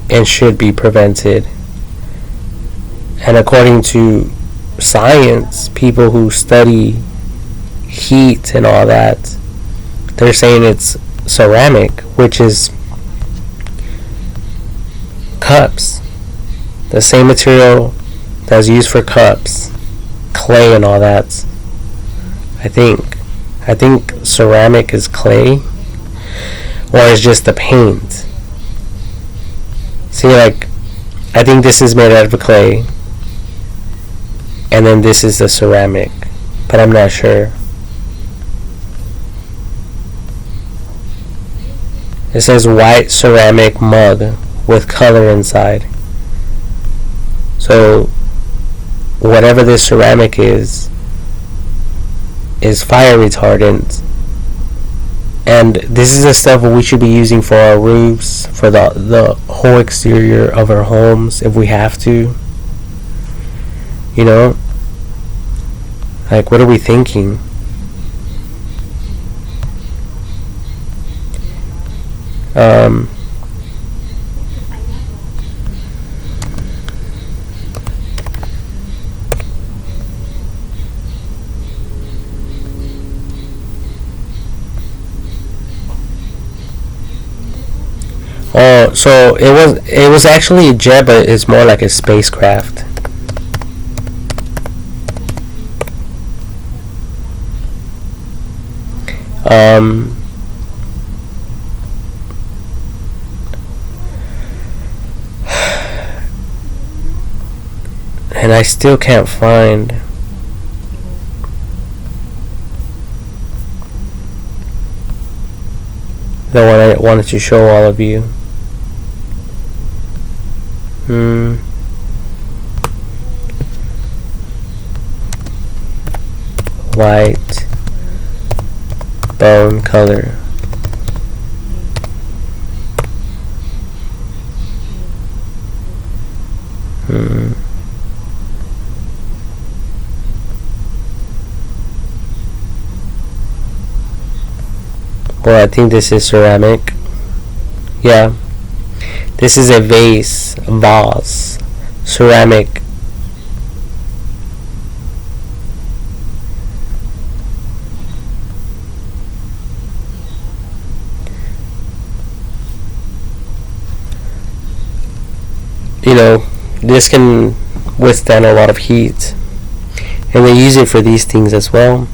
and should be prevented. And according to science, people who study heat and all that, they're saying it's ceramic, which is cups, the same material that's used for cups, clay and all that. I think ceramic is clay, or is just the paint. See, like, I think this is made out of clay, and then this is the ceramic, but I'm not sure. It says white ceramic mug with color inside. So whatever this ceramic is fire retardant, and this is the stuff we should be using for our roofs, for the whole exterior of our homes if we have to. You know, like, what are we thinking? Oh, so it was actually a jet, but it's more like a spacecraft. And I still can't find the one I wanted to show all of you. White bone color. Well, I think this is ceramic. Yeah. This is a vase, ceramic. You know, this can withstand a lot of heat, and they use it for these things as well.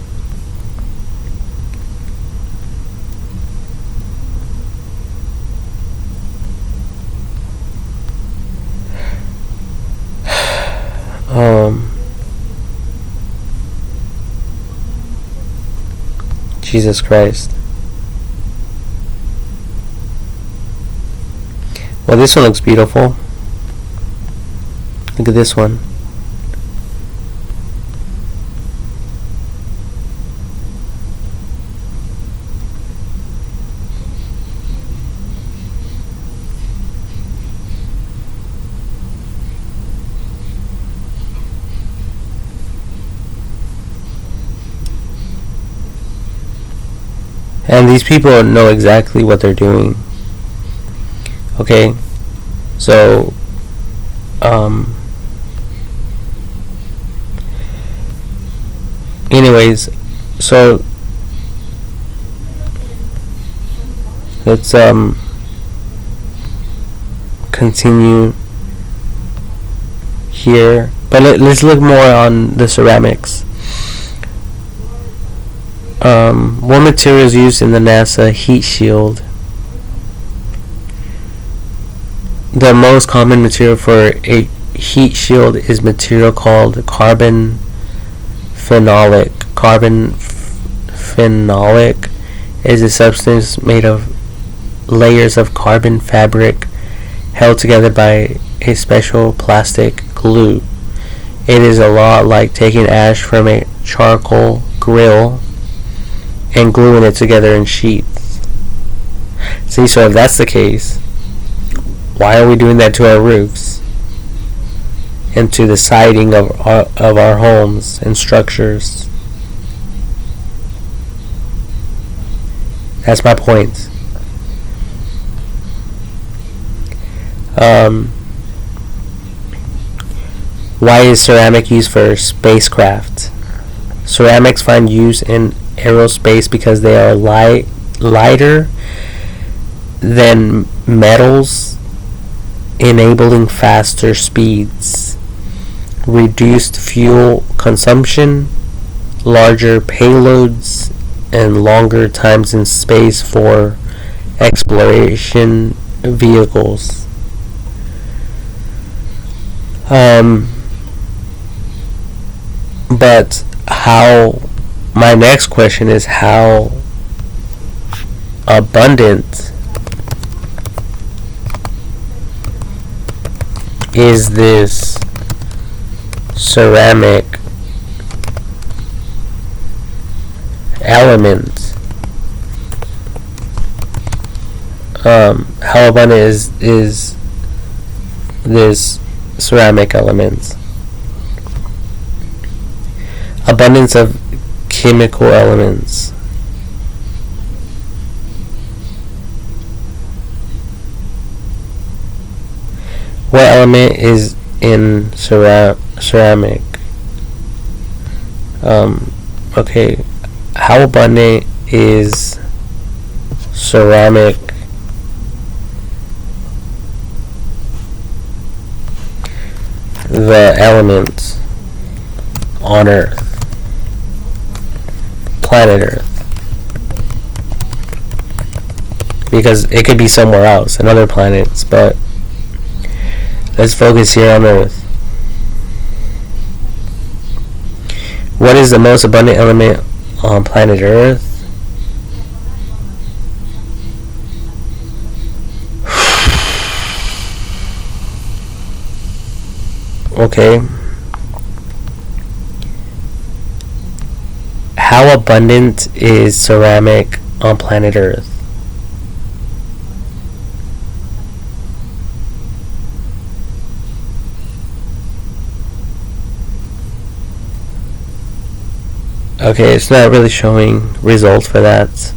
Jesus Christ. Well, this one looks beautiful. Look at this one. And these people know exactly what they're doing. Okay? So, anyways, so let's continue here, but let's look more on the ceramics. What materials used in the NASA heat shield? The most common material for a heat shield is material called carbon phenolic. Carbon phenolic is a substance made of layers of carbon fabric held together by a special plastic glue. It is a lot like taking ash from a charcoal grill and gluing it together in sheets. See, so if that's the case, why are we doing that to our roofs and to the siding of our homes and structures? That's my point. Why is ceramic used for spacecraft? Ceramics find use in aerospace because they are lighter than metals, enabling faster speeds, reduced fuel consumption, larger payloads, and longer times in space for exploration vehicles. But how, my next question is, how abundant is this ceramic element? How abundant is this ceramic element? Abundance of chemical elements. What element is in ceramic? Okay, how abundant is ceramic the element on Earth, planet Earth? Because it could be somewhere else, in other planets, but let's focus here on Earth. What is the most abundant element on planet Earth? Okay. How abundant is ceramic on planet Earth? Okay, it's not really showing results for that.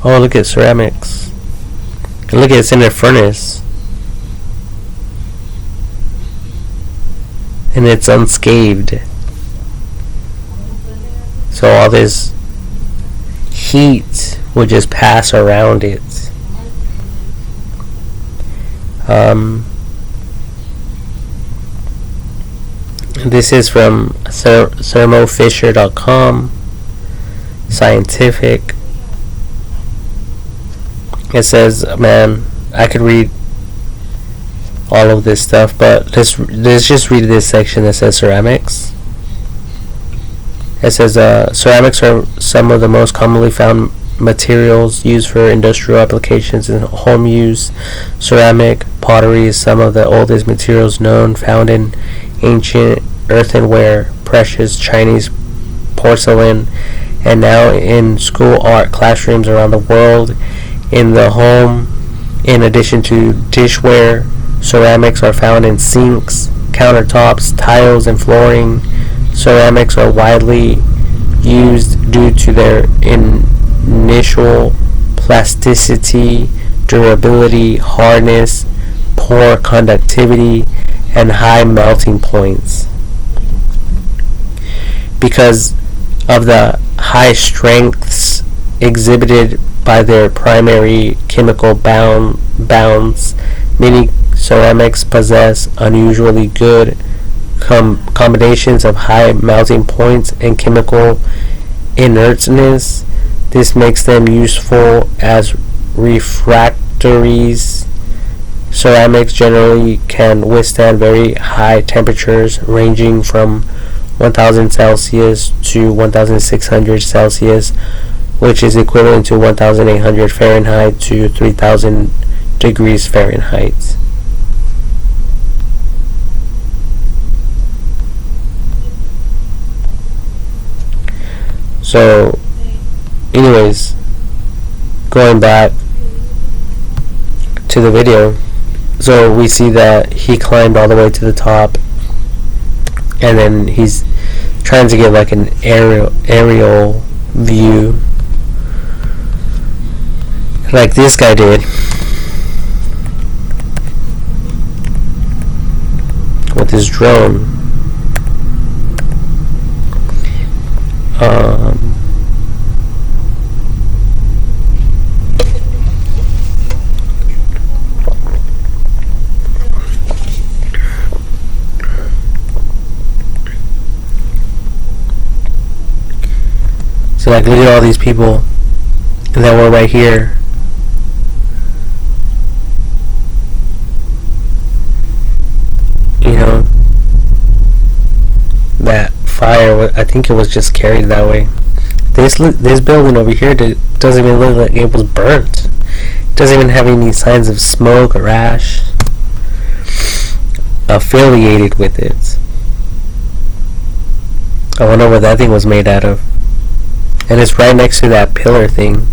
Oh, look at ceramics. And look, it's in a furnace. And it's unscathed. So all this heat would just pass around it. This is from thermofisher.com, scientific. It says, man, I could read all of this stuff, but let's just read this section that says ceramics. It says, ceramics are some of the most commonly found materials used for industrial applications and home use. Ceramic pottery is some of the oldest materials known, found in ancient earthenware, precious Chinese porcelain, and now in school art classrooms around the world. In the home, in addition to dishware, ceramics are found in sinks, countertops, tiles, and flooring. Ceramics are widely used due to their initial plasticity, durability, hardness, poor conductivity, and high melting points. Because of the high strengths exhibited by their primary chemical bounds, many ceramics possess unusually good combinations of high melting points and chemical inertness. This makes them useful as refractories. Ceramics generally can withstand very high temperatures ranging from 1000 Celsius to 1600 Celsius, which is equivalent to 1800 Fahrenheit to 3000 degrees Fahrenheit. So, anyways, going back to the video, so we see that he climbed all the way to the top, and then he's trying to get like an aerial view, like this guy did with his drone. So like, look at all these people that were right here. You know, that fire, I think it was just carried that way. This building over here doesn't even look like it was burnt. It doesn't even have any signs of smoke or ash affiliated with it. I wonder what that thing was made out of. And it's right next to that pillar thing.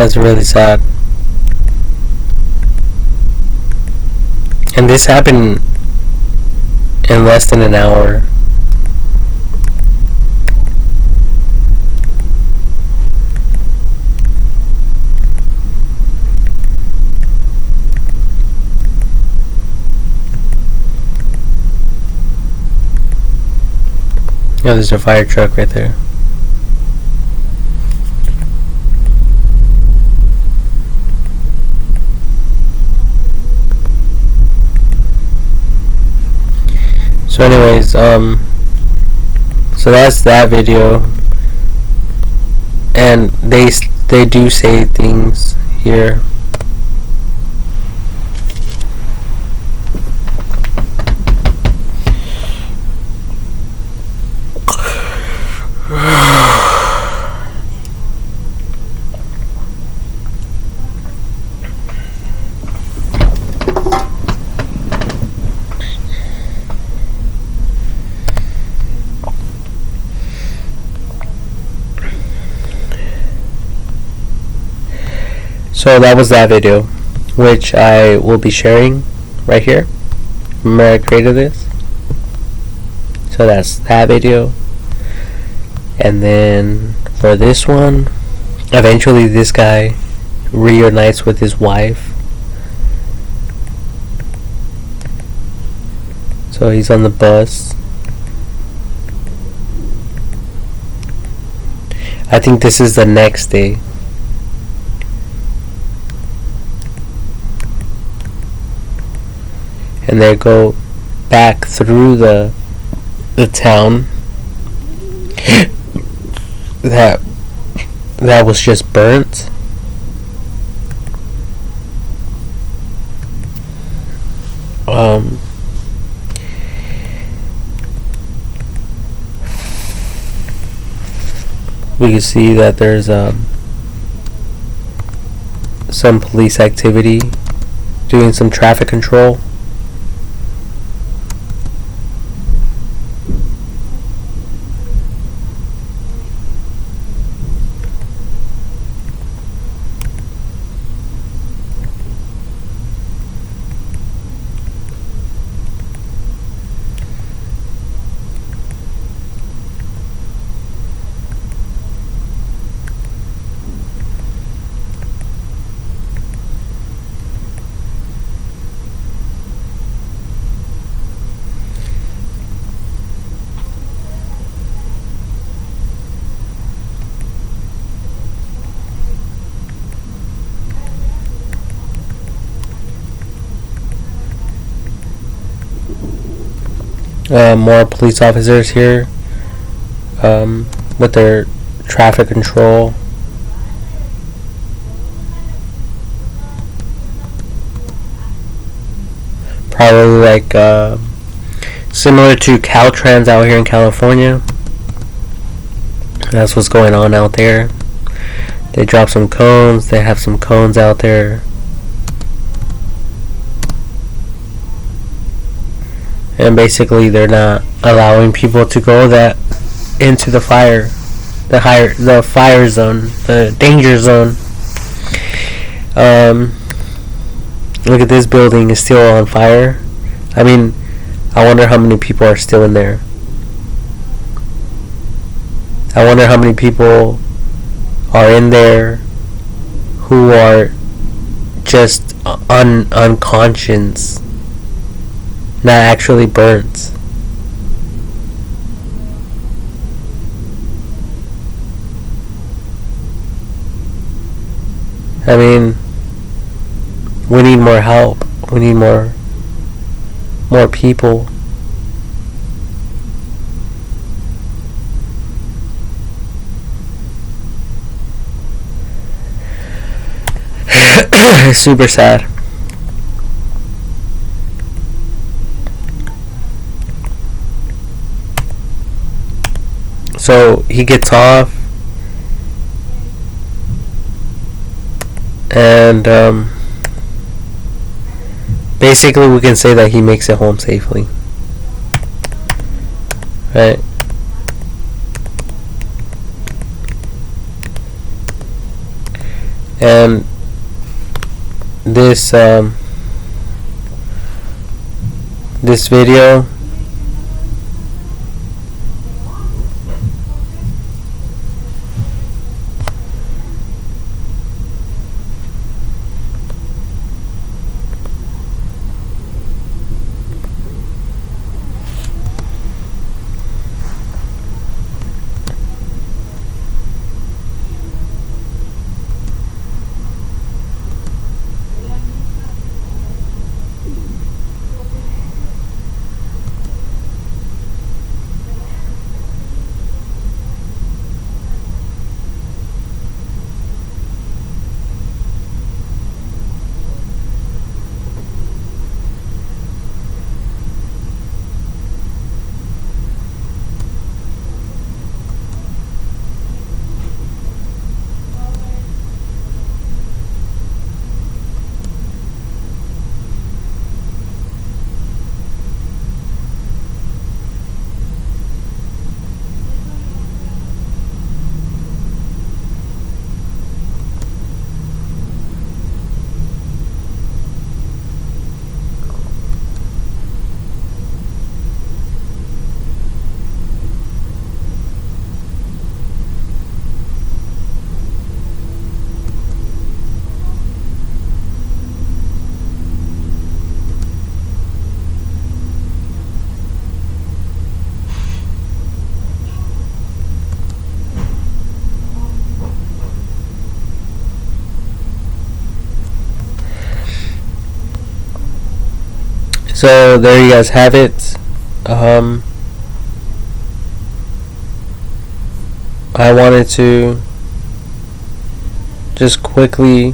That's really sad. And this happened in less than an hour. Oh, there's a fire truck right there. So anyways, so that's that video, and they do say things here. So that was that video, which I will be sharing right here. Remember I created this? So that's that video. And then for this one, eventually this guy reunites with his wife. So he's on the bus. I think this is the next day. and they go back through the town that was just burnt. We can see that there's some police activity, doing some traffic control. More police officers here with their traffic control. Probably like similar to Caltrans out here in California. That's what's going on out there. They drop some cones. They have some cones out there. And basically they're not allowing people to go that into the fire zone, the danger zone. Look at this building, is still on fire. I mean, I wonder how many people are still in there. I wonder how many people are in there who are just unconscious, not actually burnt. I mean, we need more help. We need more people. It's super sad. So he gets off, and basically we can say that he makes it home safely, right? And this video, So there you guys have it. I wanted to just quickly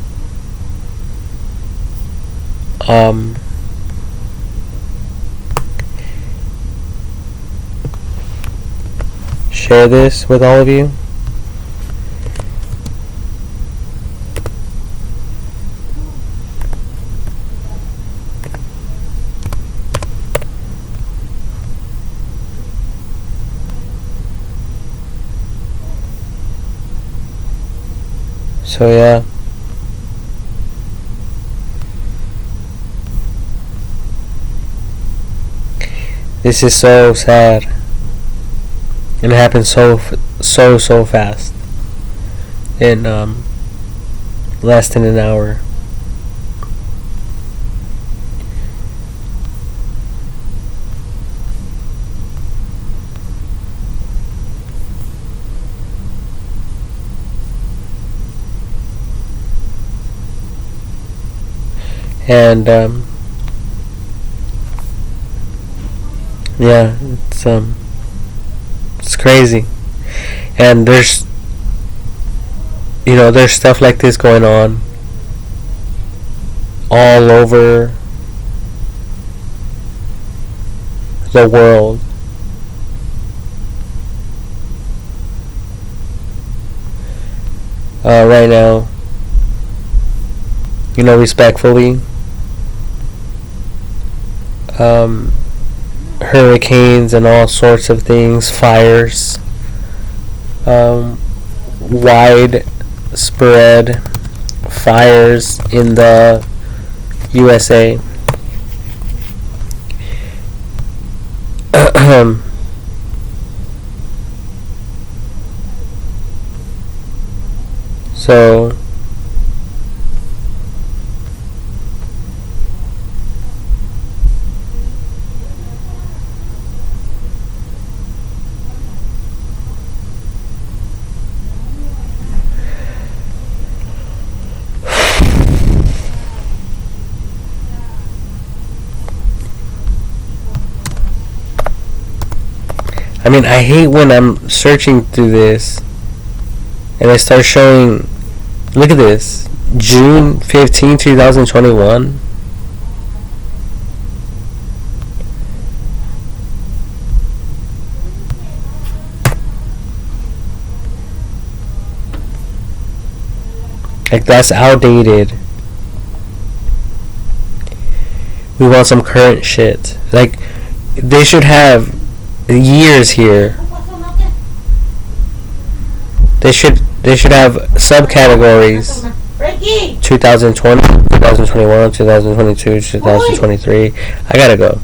share this with all of you. So yeah. This is so sad. And it happened so fast. In less than an hour. And yeah, it's crazy. And there's stuff like this going on all over the world. Right now, respectfully, hurricanes and all sorts of things, fires, widespread fires in the USA. So I mean, I hate when I'm searching through this and I start showing, look at this, June 15, 2021. Like, that's outdated. We want some current shit. Like, they should have years here. They should have subcategories. 2020, 2021, 2022, 2023. I gotta go.